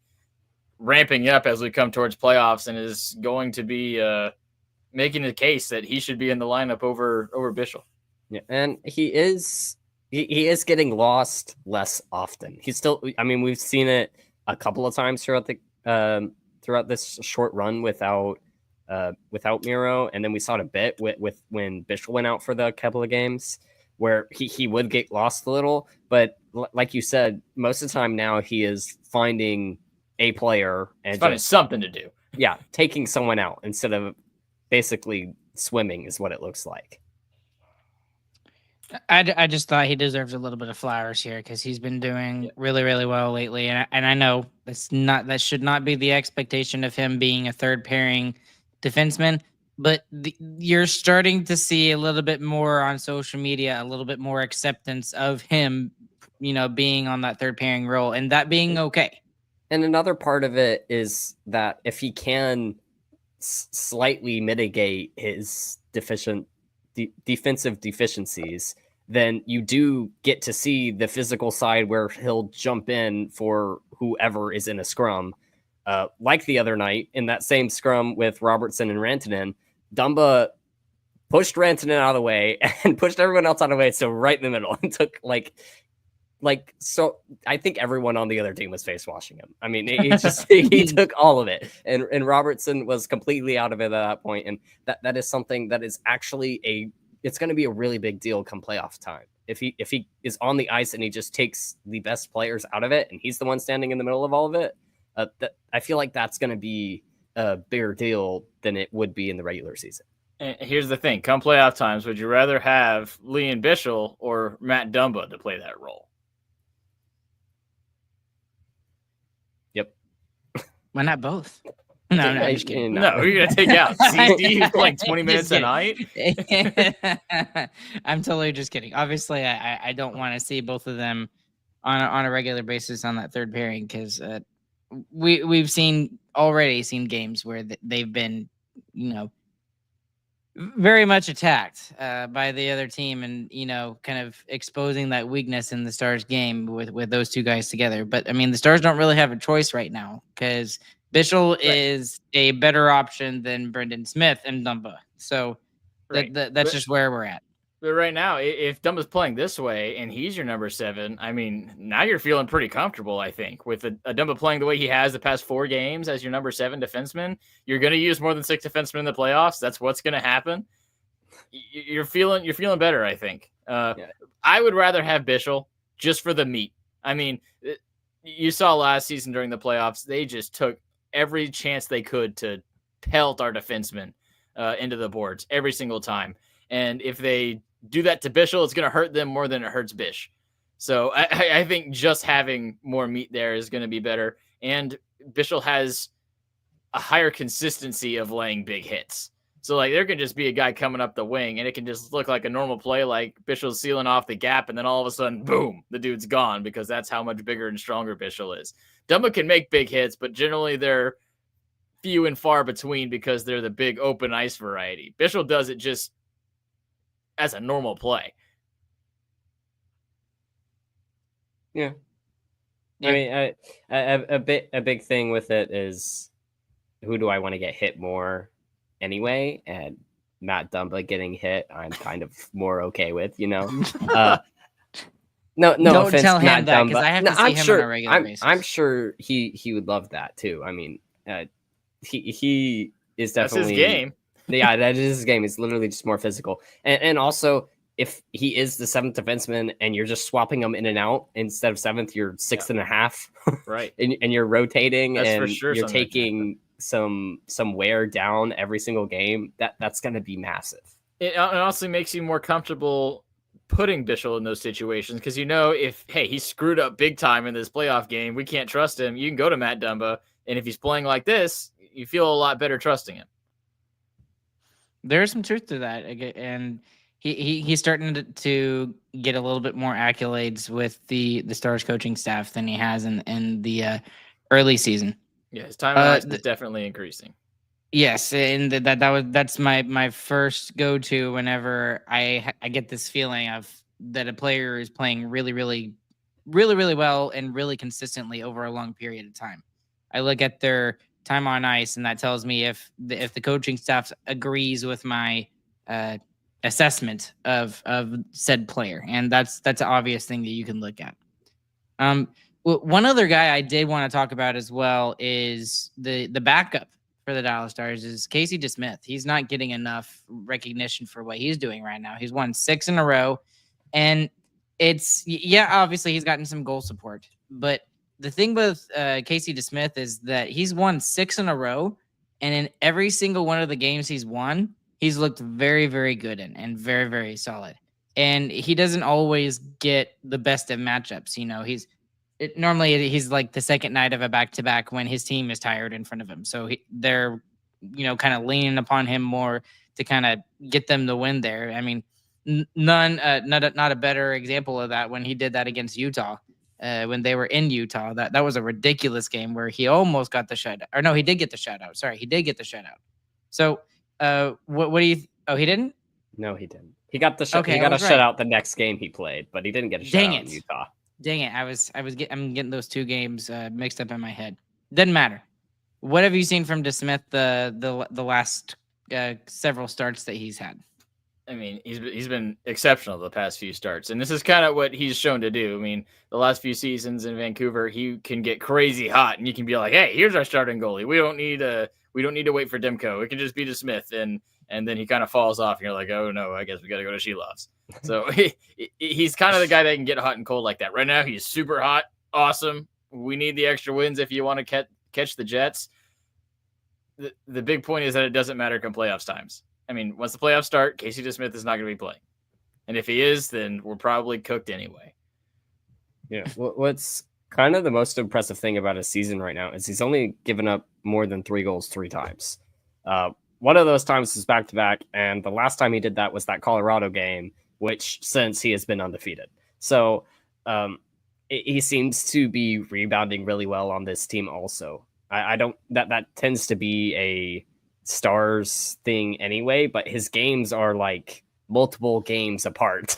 ramping up as we come towards playoffs, and is going to be making a case that he should be in the lineup over Bischel. Yeah, and he is getting lost less often. He's still, I mean, we've seen it a couple of times throughout this short run without Miro, and then we saw it a bit with when Bischel went out for the couple of games, where he would get lost a little. But like you said, most of the time now he is finding a player and finding something to do. Yeah, taking someone out instead of basically swimming is what it looks like. I just thought he deserves a little bit of flowers here, because he's been doing really, really well lately. And I know that should not be the expectation of him being a third pairing defenseman, but you're starting to see a little bit more on social media, a little bit more acceptance of him being on that third pairing role and that being okay. And another part of it is that if he can slightly mitigate his defensive deficiencies, then you do get to see the physical side where he'll jump in for whoever is in a scrum. Like the other night in that same scrum with Robertson and Rantanen, Dumba pushed Rantanen out of the way and pushed everyone else out of the way, so right in the middle, and took so I think everyone on the other team was face washing him. I mean, he took all of it, and Robertson was completely out of it at that point, and that is something that is actually it's going to be a really big deal come playoff time. If he is on the ice and he just takes the best players out of it, and he's the one standing in the middle of all of it, I feel like that's going to be a bigger deal than it would be in the regular season. And here's the thing: come playoff times, would you rather have Liam Bichsel or Matt Dumba to play that role? Why not both? No, I'm just kidding. No, who are you going to take out? CD, who's playing 20 minutes a night? I'm totally just kidding. Obviously, I don't want to see both of them on a regular basis on that third pairing because we've already seen games where they've been, very much attacked by the other team and, kind of exposing that weakness in the Stars game with those two guys together. But, I mean, the Stars don't really have a choice right now because Bichsel is a better option than Brendan Smith and Dumba. So that's just where we're at. But right now, if Dumba's playing this way and he's your number 7, I mean, now you're feeling pretty comfortable, I think. With a Dumba playing the way he has the past 4 games as your number 7 defenseman, you're going to use more than 6 defensemen in the playoffs. That's what's going to happen. You're feeling better, I think. I would rather have Bichsel just for the meat. I mean, you saw last season during the playoffs, they just took every chance they could to pelt our defensemen into the boards every single time. And if they do that to Bichsel, it's going to hurt them more than it hurts Bish. So I think just having more meat there is going to be better. And Bichsel has a higher consistency of laying big hits. So like there can just be a guy coming up the wing and it can just look like a normal play, like Bichel's sealing off the gap. And then all of a sudden, boom, the dude's gone because that's how much bigger and stronger Bichel is. Dumba can make big hits, but generally they're few and far between because they're the big open ice variety. Bichel does it just as a normal play. Yeah. I mean, a big thing with it is who do I want to get hit more anyway? And Matt Dumba getting hit, I'm kind of more okay with, No Don't offense, tell him Matt that Dumba. because I have to see him on a regular basis. I'm sure he would love that too. I mean, he is definitely that's his game. Yeah, that is his game. It's literally just more physical. And also, if he is the 7th defenseman and you're just swapping him in and out, instead of 7th, you're 6th and a half. Right. and you're rotating that's and for sure you're taking some wear down every single game. That's going to be massive. It honestly makes you more comfortable putting Bichel in those situations because if he screwed up big time in this playoff game, we can't trust him. You can go to Matt Dumba, and if he's playing like this, you feel a lot better trusting him. There's some truth to that, and he's starting to get a little bit more accolades with the Stars coaching staff than he has in the early season. Yeah, his time on ice is definitely increasing. Yes, and that's my first go-to whenever I get this feeling of that a player is playing really, really, really, really well and really consistently over a long period of time. I look at their time on ice, and that tells me if the coaching staff agrees with my assessment of said player, and that's an obvious thing that you can look at. One other guy I did want to talk about as well is the backup for the Dallas Stars is Casey DeSmith. He's not getting enough recognition for what he's doing right now. He's won 6 in a row, and obviously he's gotten some goal support, but the thing with Casey DeSmith is that he's won 6 in a row, and in every single one of the games he's won, he's looked very, very good and very, very solid. And he doesn't always get the best of matchups. Normally he's like the second night of a back-to-back when his team is tired in front of him. So they're, kind of leaning upon him more to kind of get them the win there. I mean, Not a better example of that when he did that against Utah. When they were in Utah, that was a ridiculous game where he almost got the shutout. Or no, he did get the shutout. Sorry, he did get the shutout. So, what do you? Oh, he didn't. No, he didn't. He got the Okay, he got a right. shutout the next game he played, but he didn't get a Dang shutout it. in Utah. Dang it! I'm getting those two games mixed up in my head. Doesn't matter. What have you seen from DeSmith the last several starts that he's had? I mean, he's been exceptional the past few starts, and this is kind of what he's shown to do. I mean, the last few seasons in Vancouver, he can get crazy hot, and you can be like, "Hey, here's our starting goalie. We don't need to wait for Demko. It can just be DeSmith." And then he kind of falls off, and you're like, "Oh no, I guess we got to go to Shelov's." So he's kind of the guy that can get hot and cold like that. Right now, he's super hot, awesome. We need the extra wins if you want to catch the Jets. The big point is that it doesn't matter come playoffs times. I mean, once the playoffs start, Casey DeSmith is not going to be playing. And if he is, then we're probably cooked anyway. Yeah. What's kind of the most impressive thing about his season right now is he's only given up more than 3 goals 3 times. One of those times was back-to-back, and the last time he did that was that Colorado game, which since he has been undefeated. So he seems to be rebounding really well on this team also. I don't that tends to be a Stars thing anyway, but his games are like multiple games apart.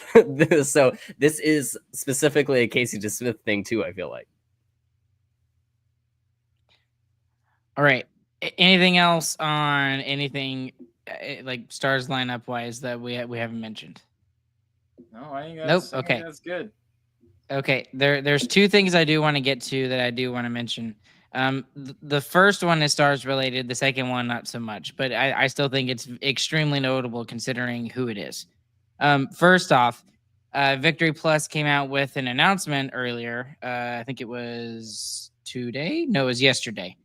So this is specifically a Casey DeSmith thing too, I feel like. All right. Anything else on anything like Stars lineup wise that we haven't mentioned? No, I think that's, nope. Okay, that's good. Okay, there's 2 things I do want to get to that I do want to mention. The first one is Stars related. The second one, not so much, but I still think it's extremely notable considering who it is. First off, Victory Plus came out with an announcement earlier. I think it was today. No, it was yesterday.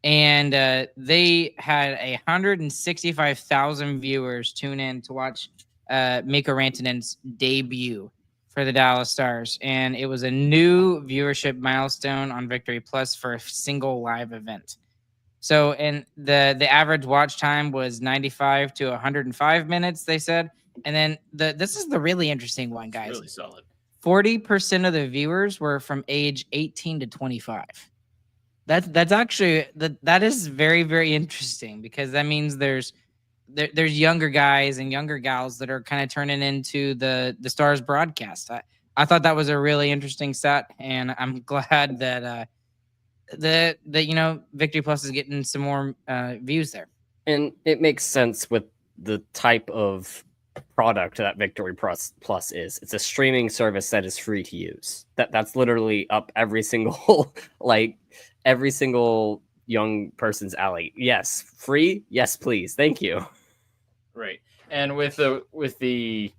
And they had 165,000 viewers tune in to watch Mikko Rantanen's debut for the Dallas Stars, and it was a new viewership milestone on Victory Plus for a single live event. So, and the average watch time was 95 to 105 minutes, they said. And then this is the really interesting one, guys. Really solid. 40% of the viewers were from age 18 to 25. That's actually that is very, very interesting, because that means there's younger guys and younger gals that are kind of turning into the Stars broadcast. I thought that was a really interesting stat, and I'm glad that Victory Plus is getting some more views there. And it makes sense with the type of product that Victory Plus is. It's a streaming service that is free to use. That's literally up every single every single young person's alley. Yes, free. Yes, please. Thank you. Right. And with the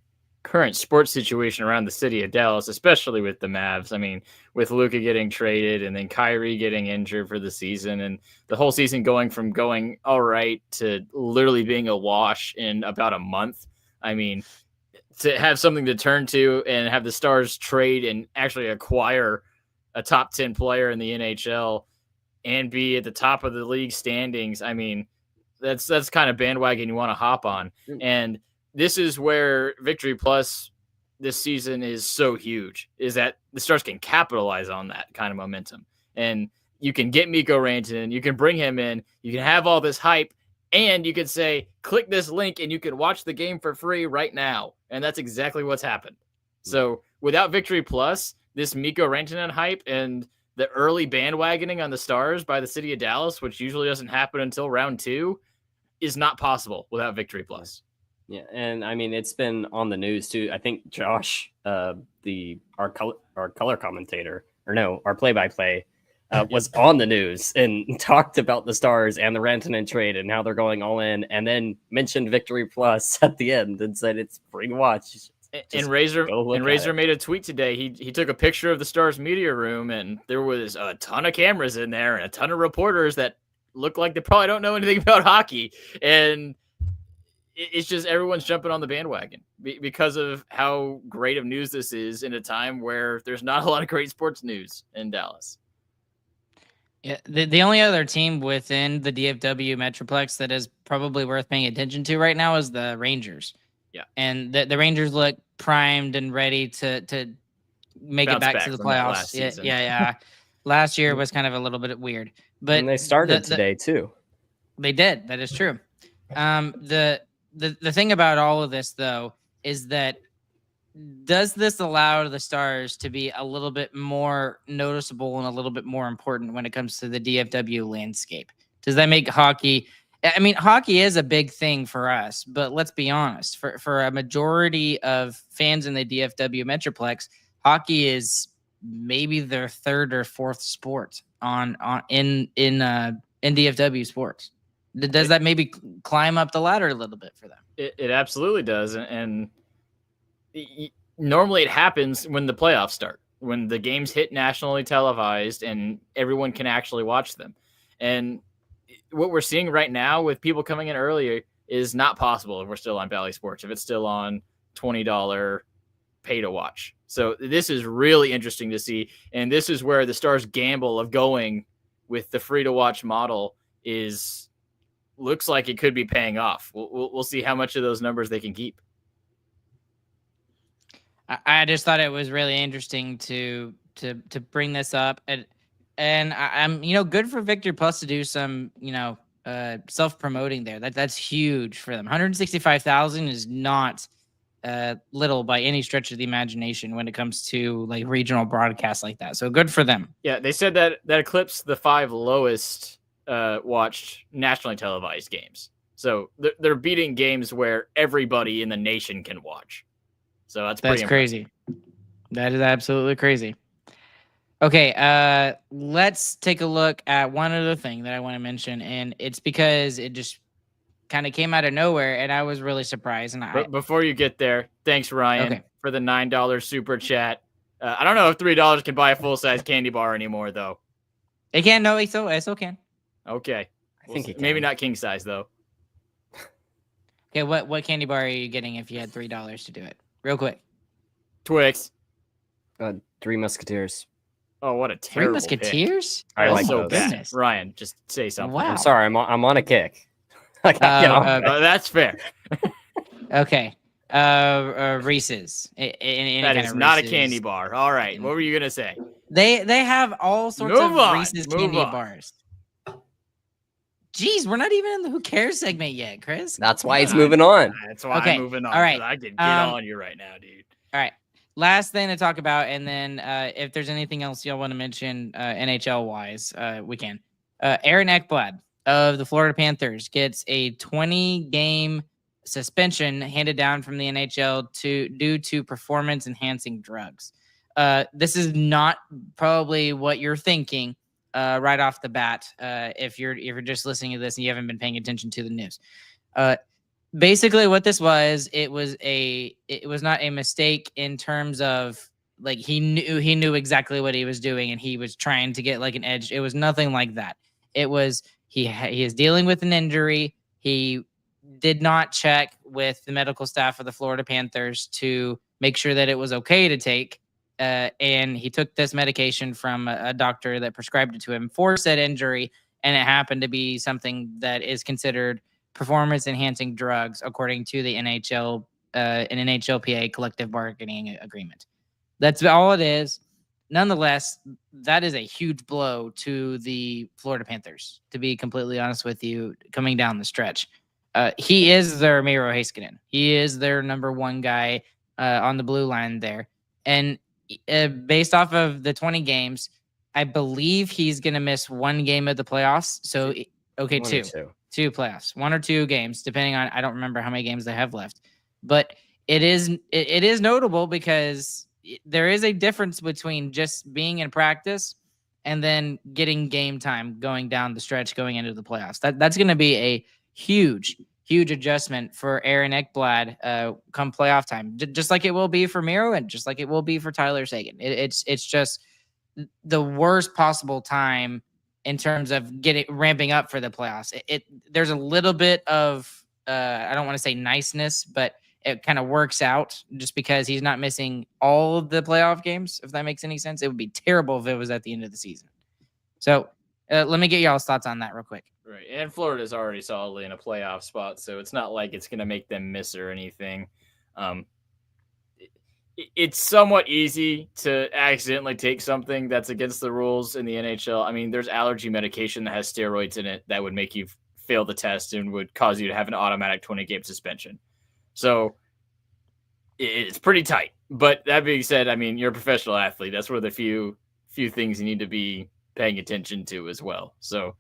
current sports situation around the city of Dallas, especially with the Mavs, I mean, with Luka getting traded and then Kyrie getting injured for the season, and the whole season going from going all right to literally being a wash in about a month. I mean, to have something to turn to and have the Stars trade and actually acquire a top 10 player in the NHL and be at the top of the league standings, I mean, that's kind of bandwagon you want to hop on. And this is where Victory Plus this season is so huge, is that the Stars can capitalize on that kind of momentum. And you can get Mikko Rantanen, you can bring him in, you can have all this hype, and you could say, click this link and you can watch the game for free right now. And that's exactly what's happened. So without Victory Plus, this Mikko Rantanen hype and the early bandwagoning on the Stars by the city of Dallas, which usually doesn't happen until round 2, is not possible without Victory Plus. Yeah, and I mean, it's been on the news too. I think Josh, our color commentator, or no, our play-by-play, was on the news and talked about the Stars and the Rantanen trade and how they're going all in, and then mentioned Victory Plus at the end and said it's free to watch. And Razor made a tweet today. He took a picture of the Stars media room, and there was a ton of cameras in there and a ton of reporters that look like they probably don't know anything about hockey. And it's just everyone's jumping on the bandwagon because of how great of news this is in a time where there's not a lot of great sports news in Dallas. Yeah, the only other team within the DFW Metroplex that is probably worth paying attention to right now is the Rangers. Yeah. And the Rangers look primed and ready to make Bounce it back back to the from that playoffs. last season. Yeah. Last year was kind of a little bit weird, but And they started today too. They did. That is true. The thing about all of this, though, is that does this allow the Stars to be a little bit more noticeable and a little bit more important when it comes to the DFW landscape? Does that make hockey? I mean, hockey is a big thing for us, but let's be honest. For a majority of fans in the DFW Metroplex, hockey is maybe their third or fourth sport in DFW sports. Does that maybe climb up the ladder a little bit for them? It absolutely does. And normally it happens when the playoffs start, when the games hit nationally televised and everyone can actually watch them. And what we're seeing right now with people coming in earlier is not possible if we're still on Bally Sports, if it's still on $20 pay to watch. So this is really interesting to see. And this is where the Stars' gamble of going with the free to watch model looks like it could be paying off. We'll see how much of those numbers they can keep. I just thought it was really interesting to bring this up, and I'm good for Victor Plus to do some self-promoting there. That's huge for them. 165,000 is not little by any stretch of the imagination when it comes to like regional broadcasts like that. So good for them. Yeah, they said that eclipsed the 5 lowest watched nationally televised games. So they're beating games where everybody in the nation can watch. So that's crazy. That is absolutely crazy. Okay, let's take a look at one other thing that I want to mention, and it's because it just kind of came out of nowhere, and I was really surprised. And before you get there, thanks Ryan for the $9 super chat. I don't know if $3 can buy a full size candy bar anymore, though. It can. No, it still can. Okay, I think it can. Maybe not king size though. Okay, what candy bar are you getting if you had $3 to do it? Real quick. Twix. 3 Musketeers. Oh, what a terrible 3 Musketeers? Pick. I like so those. Bad. Ryan, just say something. Wow. I'm sorry, I'm on a kick. I can't get off. That's fair. Okay. Reese's. That is not Reese's. a candy bar. All right. What were you gonna say? They have all sorts of Reese's candy bars. Jeez, we're not even in the Who Cares segment yet, Chris. That's why he's moving on. That's why I'm moving on. All right. I can get on you right now, dude. All right. Last thing to talk about, and then if there's anything else y'all want to mention NHL-wise, we can. Aaron Ekblad of the Florida Panthers gets a 20-game suspension handed down from the NHL due to performance-enhancing drugs. This is not probably what you're thinking right off the bat if you're just listening to this and you haven't been paying attention to the news. Basically what this was, it was not a mistake in terms of like he knew exactly what he was doing and he was trying to get like an edge. It was nothing like that. It was he is dealing with an injury. He did not check with the medical staff of the Florida Panthers to make sure that it was okay to take. And he took this medication from a doctor that prescribed it to him for said injury. And it happened to be something that is considered performance-enhancing drugs, according to the NHL, an NHLPA collective bargaining agreement. That's all it is. Nonetheless, that is a huge blow to the Florida Panthers, to be completely honest with you, coming down the stretch. He is their Miro Heiskanen. He is their number one guy on the blue line there. And based off of the 20 games, I believe he's going to miss 1 game of the playoffs. So, okay, 2 playoffs, 1 or 2 games, depending on, I don't remember how many games they have left, but it is notable because there is a difference between just being in practice and then getting game time going down the stretch, going into the playoffs. That's going to be a huge adjustment for Aaron Ekblad come playoff time, just like it will be for Miro and just like it will be for Tyler Seguin. It's just the worst possible time in terms of ramping up for the playoffs. There's a little bit of, I don't want to say niceness, but it kind of works out just because he's not missing all of the playoff games, if that makes any sense. It would be terrible if it was at the end of the season. So let me get y'all's thoughts on that real quick. Right. And Florida's already solidly in a playoff spot, so it's not like it's going to make them miss or anything. It's somewhat easy to accidentally take something that's against the rules in the NHL. I mean, there's allergy medication that has steroids in it that would make you fail the test and would cause you to have an automatic 20-game suspension. So it's pretty tight. But that being said, I mean, you're a professional athlete. That's one of the few things you need to be paying attention to as well. So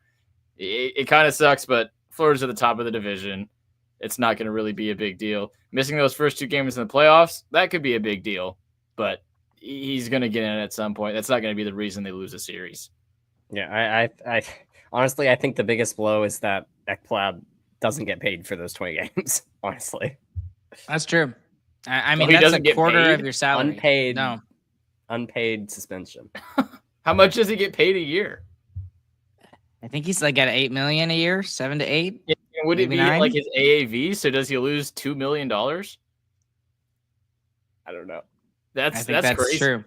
it kind of sucks, but Florida's at the top of the division. It's not going to really be a big deal. Missing those first 2 games in the playoffs, that could be a big deal, but he's going to get in at some point. That's not going to be the reason they lose a series. Yeah, I honestly, I think the biggest blow is that Ekblad doesn't get paid for those 20 games, honestly. That's true. I mean, he that's doesn't a get quarter paid? of your salary. Unpaid suspension. How much does he get paid a year? I think he's like at $8 million a year, 7 to 8. Yeah, would it Maybe be 9? like his AAV? So does he lose $2 million? I don't know. I think that's crazy. true.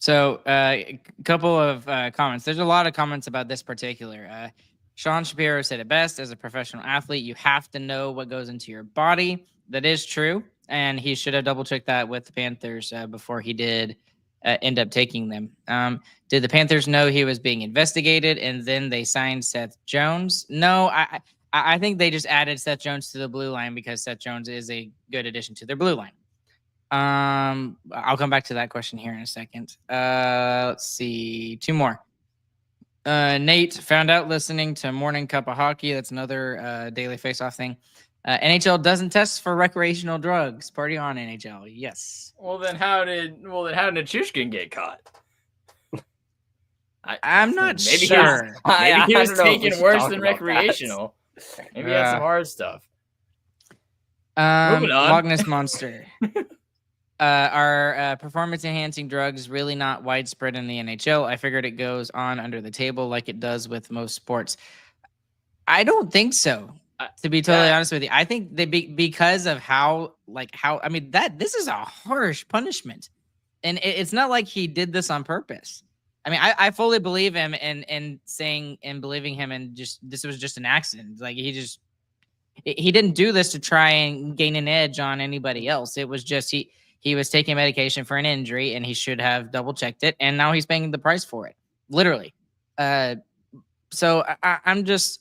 So a couple of comments. There's a lot of comments about this particular. Sean Shapiro said it best: as a professional athlete, you have to know what goes into your body. That is true. And he should have double checked that with the Panthers before he did end up taking them. Did the Panthers know he was being investigated and then they signed Seth Jones? No, I think they just added Seth Jones to the blue line because Seth Jones is a good addition to their blue line. I'll come back to that question here in a second. Let's see. 2 more. Nate found out listening to Morning Cup of Hockey. That's another daily face-off thing. NHL doesn't test for recreational drugs. Party on, NHL. Yes. Well, then how did Nichushkin get caught? I'm not maybe sure. Maybe he was I don't know if we taking should worse talk than about recreational. Maybe he had some hard stuff. Moving on. Loch Ness Monster. Are performance-enhancing drugs really not widespread in the NHL? I figured it goes on under the table like it does with most sports. I don't think so. To be totally honest with you, I think they because of how I mean this is a harsh punishment, and it's not like he did this on purpose. I mean, I fully believe him and saying and believing him, and just this was just an accident. Like he didn't do this to try and gain an edge on anybody else. It was just he was taking medication for an injury, and he should have double checked it, and now he's paying the price for it, literally. So I'm just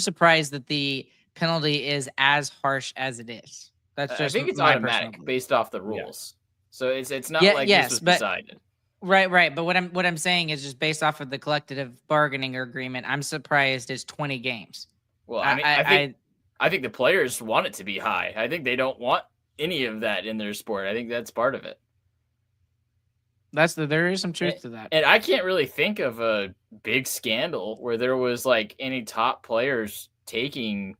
surprised that the penalty is as harsh as it is. That's just I think it's my automatic personal based off the rules. Yeah. So it's not like yes, this was but, decided. Right. But what I'm saying is just based off of the collective bargaining agreement, I'm surprised it's 20 games. Well, I mean, I think the players want it to be high. I think they don't want any of that in their sport. I think that's part of it. There is some truth to that. And I can't really think of a big scandal where there was like any top players taking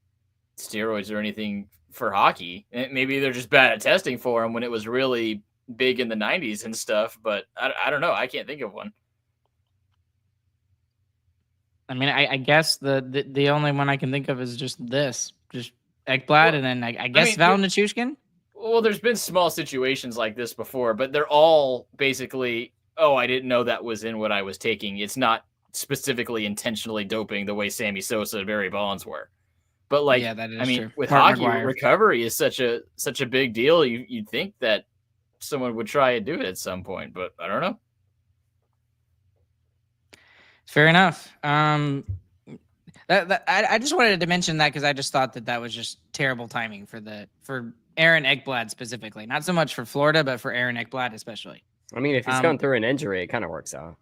steroids or anything for hockey. And maybe they're just bad at testing for them when it was really big in the 90s and stuff. But I don't know. I can't think of one. I mean, I guess the only one I can think of is just Ekblad, and then I guess Val Nichushkin. Well, there's been small situations like this before, but they're all basically, I didn't know that was in what I was taking. It's not specifically intentionally doping the way Sammy Sosa and Barry Bonds were. But like, yeah, that is true. With hockey, recovery is such a big deal. You'd think that someone would try and do it at some point, but I don't know. Fair enough. I just wanted to mention that because I just thought that was just terrible timing for Aaron Ekblad specifically. Not so much for Florida, but for Aaron Ekblad especially. I mean, if he's going through an injury, it kind of works out.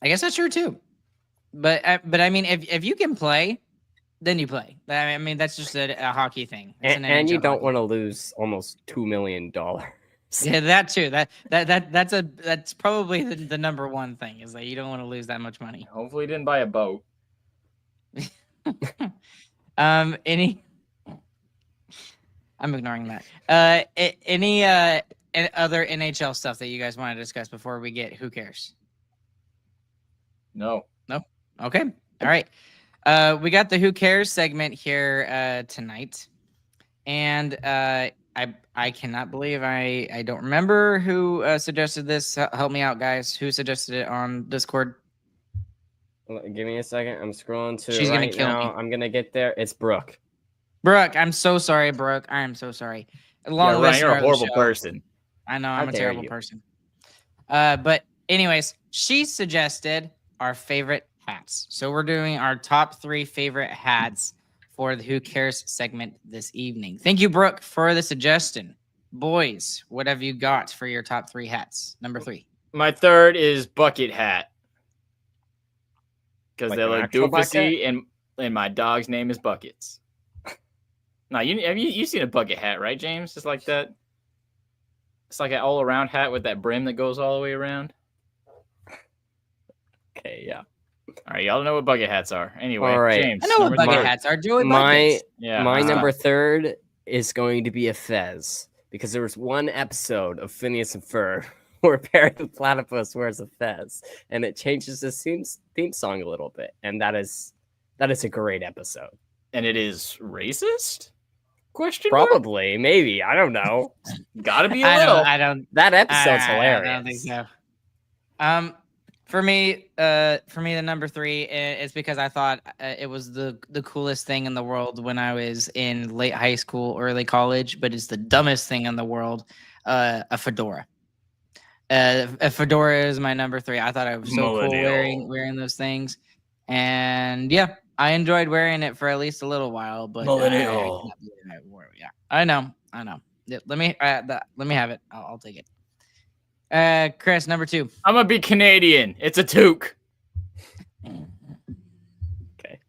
I guess that's true too. But I mean, if you can play, then you play. I mean, that's just a hockey thing. And you don't want to lose almost $2 million. Yeah, that too. That's probably the number one thing is that you don't want to lose that much money. Hopefully, you didn't buy a boat. I'm ignoring that. Any other NHL stuff that you guys want to discuss before we get who cares? No. Okay. All right. We got the who cares segment here tonight, and I cannot believe I don't remember who suggested this. Help me out, guys. Who suggested it on Discord? Give me a second. I'm scrolling to She's right gonna kill now. me. I'm gonna get there. It's Brooke. Brooke, I'm so sorry, Brooke. I am so sorry. Yeah, Ryan, Listener you're a of the horrible show. person. I know How I'm a dare terrible you. person. But anyways, she suggested our favorite hats. So we're doing our top 3 favorite hats for the Who Cares segment this evening. Thank you, Brooke, for the suggestion. Boys, what have you got for your top 3 hats? Number 3. My third is bucket hat. Because Like they an look actual doofusy, and my dog's name is Buckets. Now, you seen a bucket hat, right, James? Just like that. It's like an all-around hat with that brim that goes all the way around. Okay, yeah. All right, y'all know what bucket hats are. Anyway, All right. James. I know what number bucket three. hats are. Joey My buckets. Yeah, my that's number tough. 3rd is going to be a fez because there was one episode of Phineas and Ferb where Perry the Platypus wears a fez and it changes the theme song a little bit, and that is a great episode. And it is racist? Question mark? Probably, maybe, I don't know. Gotta be a little. I don't. That episode's I hilarious. don't think so. For me, the number 3 is because I thought it was the coolest thing in the world when I was in late high school, early college. But it's the dumbest thing in the world. A fedora. A fedora is my number 3. I thought I was so cool Millennial. wearing those things, and yeah, I enjoyed wearing it for at least a little while. But Millennial. I can't believe I wore it. Yeah, I know. Yeah, let me have it. I'll take it. Chris, number 2. I'm gonna be Canadian. It's a toque. Okay.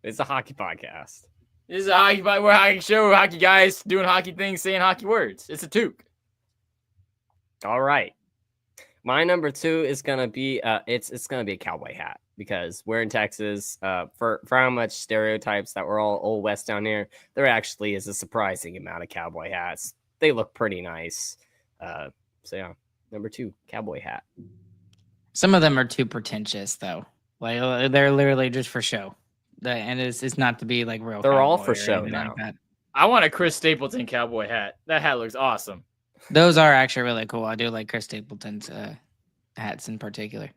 It's a hockey podcast. This is a hockey. We're a hockey show. We're hockey guys doing hockey things, saying hockey words. It's a toque. All right. My number 2 is gonna be it's gonna be a cowboy hat because we're in Texas. For how much stereotypes that we're all old west down here, there actually is a surprising amount of cowboy hats. They look pretty nice. So yeah, number 2, cowboy hat. Some of them are too pretentious, though. Like they're literally just for show, and it's not to be like real. They're all cowboy for or show anything now. Like that. I want a Chris Stapleton cowboy hat. That hat looks awesome. Those are actually really cool. I do like Chris Stapleton's hats in particular.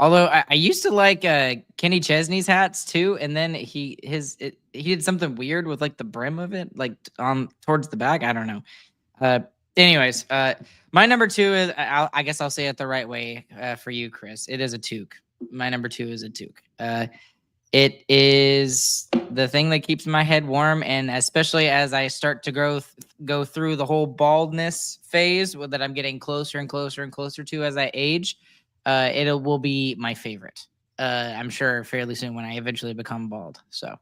Although I used to like Kenny Chesney's hats too, and then he did something weird with like the brim of it, like towards the back. I don't know. Anyways, my number 2 is I guess I'll say it the right way for you, Chris. It is a toque. My number 2 is a toque. It is the thing that keeps my head warm, and especially as I start to go through the whole baldness phase that I'm getting closer and closer and closer to as I age, it will be my favorite. I'm sure fairly soon when I eventually become bald. So,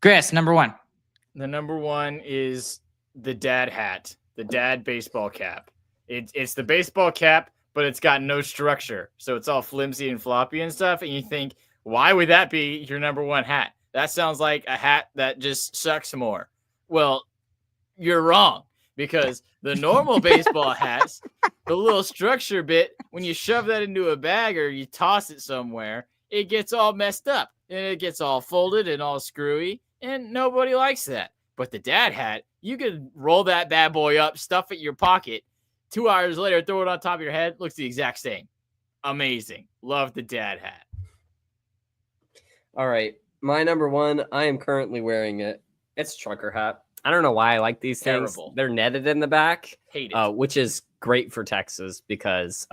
Chris, number 1. The number 1 is the dad hat, the dad baseball cap. It's the baseball cap, but it's got no structure, so it's all flimsy and floppy and stuff. And you think, why would that be your number 1 hat? That sounds like a hat that just sucks more. Well, you're wrong, because the normal baseball hats, the little structure bit, when you shove that into a bag or you toss it somewhere, it gets all messed up and it gets all folded and all screwy, and nobody likes that. But the dad hat, you could roll that bad boy up, stuff it in your pocket, 2 hours later, throw it on top of your head, looks the exact same. Amazing. Love the dad hat. All right, my number 1. I am currently wearing it. It's a trucker hat. I don't know why I like these things. Terrible. They're netted in the back, Hate it. which is great for Texas because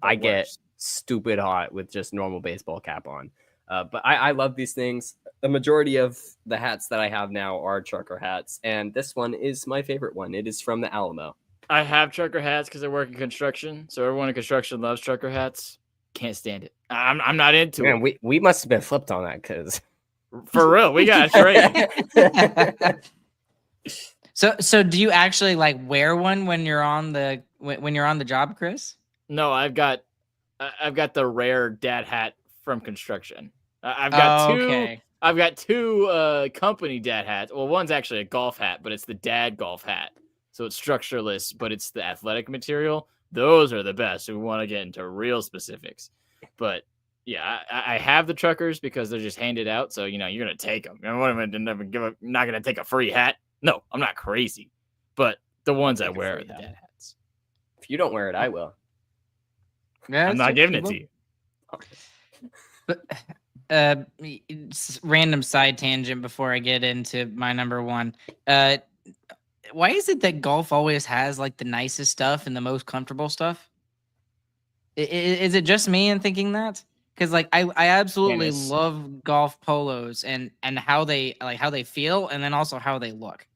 I get stupid hot with just normal baseball cap on. But I love these things. The majority of the hats that I have now are trucker hats, and this one is my favorite one. It is from the Alamo. I have trucker hats because I work in construction, so everyone in construction loves trucker hats. Can't stand it. I'm not into Man, it. we must have been flipped on that because For real, we got a trade. So do you actually like wear one when you're on the job, Chris? No, I've got the rare dad hat from construction. I've got two. Okay. I've got 2 company dad hats. Well, one's actually a golf hat, but it's the dad golf hat. So it's structureless, but it's the athletic material. Those are the best. We want to get into real specifics. But yeah, I have the truckers because they're just handed out. So, you're going to take them. What am I never not going to take a free hat? No, I'm not crazy. But the ones I wear are the dad hats. if you don't wear it, I will. Yeah, I'm not giving it to you. But random side tangent before I get into my number one. Why is it that golf always has like the nicest stuff and the most comfortable stuff? Is it just me in thinking that? Because like I absolutely Tennis. love golf polos and how they feel and then also how they look.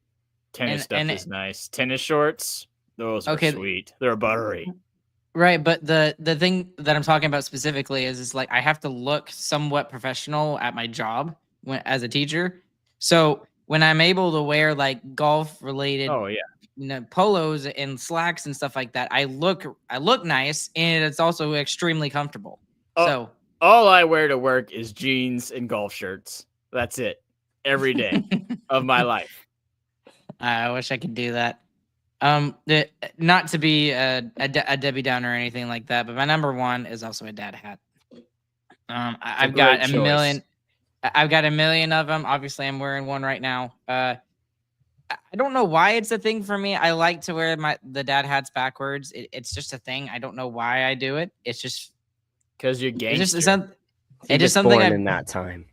Tennis stuff is nice. Tennis shorts, those are sweet. They're buttery. Right, but the thing that I'm talking about specifically is like I have to look somewhat professional at my job as a teacher. So when I'm able to wear like golf related polos and slacks and stuff like that, I look nice and it's also extremely comfortable. So all I wear to work is jeans and golf shirts. That's it. Every day of my life. I wish I could do that. Not to be a Debbie Downer or anything like that, but my number one is also a dad hat. I've got a million. I've got a million of them. Obviously, I'm wearing one right now. I don't know why it's a thing for me. I like to wear the dad hats backwards. It's just a thing. I don't know why I do it. It's just because you're gangster. It's just something born in that time.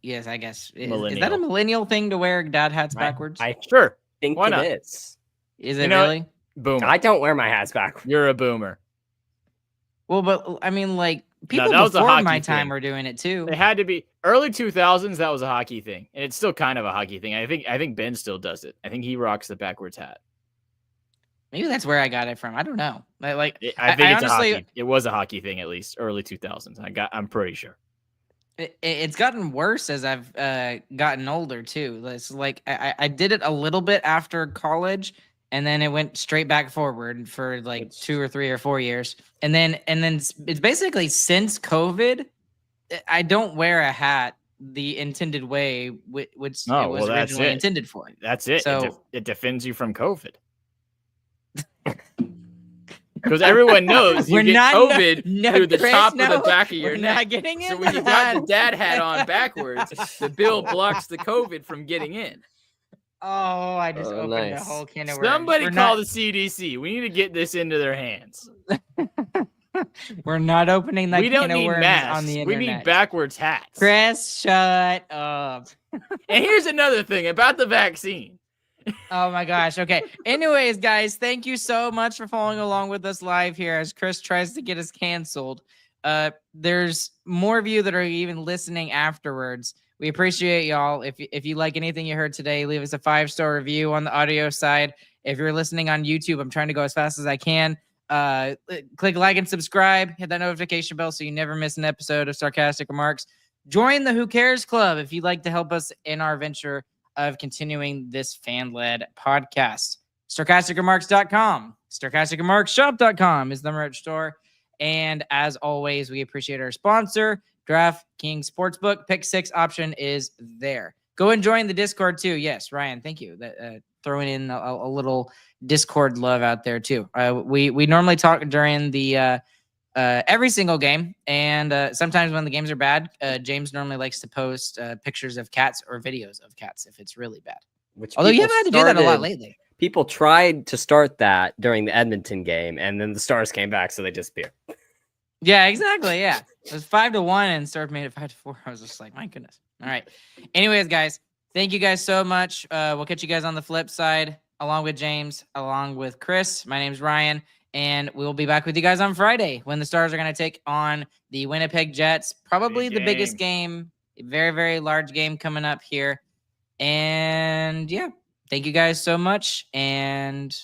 Yes, I guess. Is that a millennial thing to wear dad hats backwards? I sure think why it not? is. Is it really? Boomer. I don't wear my hats backwards. You're a boomer. Well, but I mean, like people before my time were doing it too. They had to be early 2000s. That was a hockey thing, and it's still kind of a hockey thing. I think Ben still does it. I think he rocks the backwards hat. Maybe that's where I got it from. I don't know. I think honestly, it was a hockey thing at least early 2000s. I'm pretty sure. It's gotten worse as I've gotten older too. It's like I did it a little bit after college, and then it went straight back forward for like 2 or 3 or 4 years, and then it's basically since COVID, I don't wear a hat the intended way which it was originally intended for. That's it. So it defends you from COVID. Because everyone knows you get COVID through the top of the back of your neck. Not getting so when you got the dad hat on backwards, the bill blocks the COVID from getting in. Oh, I just opened a whole can of worms. Somebody call the CDC. We need to get this into their hands. We're not opening that can of worms on the internet. We need backwards hats. Chris, shut up. And here's another thing about the vaccine. Oh my gosh. Okay. Anyways, guys, thank you so much for following along with us live here as Chris tries to get us canceled. There's more of you that are even listening afterwards. We appreciate y'all. If you like anything you heard today, leave us a 5-star review on the audio side. If you're listening on YouTube, I'm trying to go as fast as I can. Click like and subscribe. Hit that notification bell so you never miss an episode of Sarcastic Remarks. Join the Who Cares Club if you'd like to help us in our venture of continuing this fan-led podcast. SarcasticRemarks.com. SarcasticRemarksShop.com is the merch store. And as always, we appreciate our sponsor, DraftKings Sportsbook. Pick 6 option is there. Go and join the Discord too. Yes, Ryan, thank you. Throwing in a little Discord love out there too. We normally talk during the every single game, and sometimes when the games are bad, James normally likes to post pictures of cats or videos of cats if it's really bad. Although you haven't had to do that a lot lately. People tried to start that during the Edmonton game, and then the Stars came back, so they disappeared. Yeah, exactly. Yeah, it was 5-1, and Stars made it 5-4. I was just like, my goodness. All right. Anyways, guys, thank you guys so much. We'll catch you guys on the flip side, along with James, along with Chris. My name's Ryan. And we'll be back with you guys on Friday when the Stars are going to take on the Winnipeg Jets. Probably the biggest game, very, very large game coming up here. And yeah, thank you guys so much. And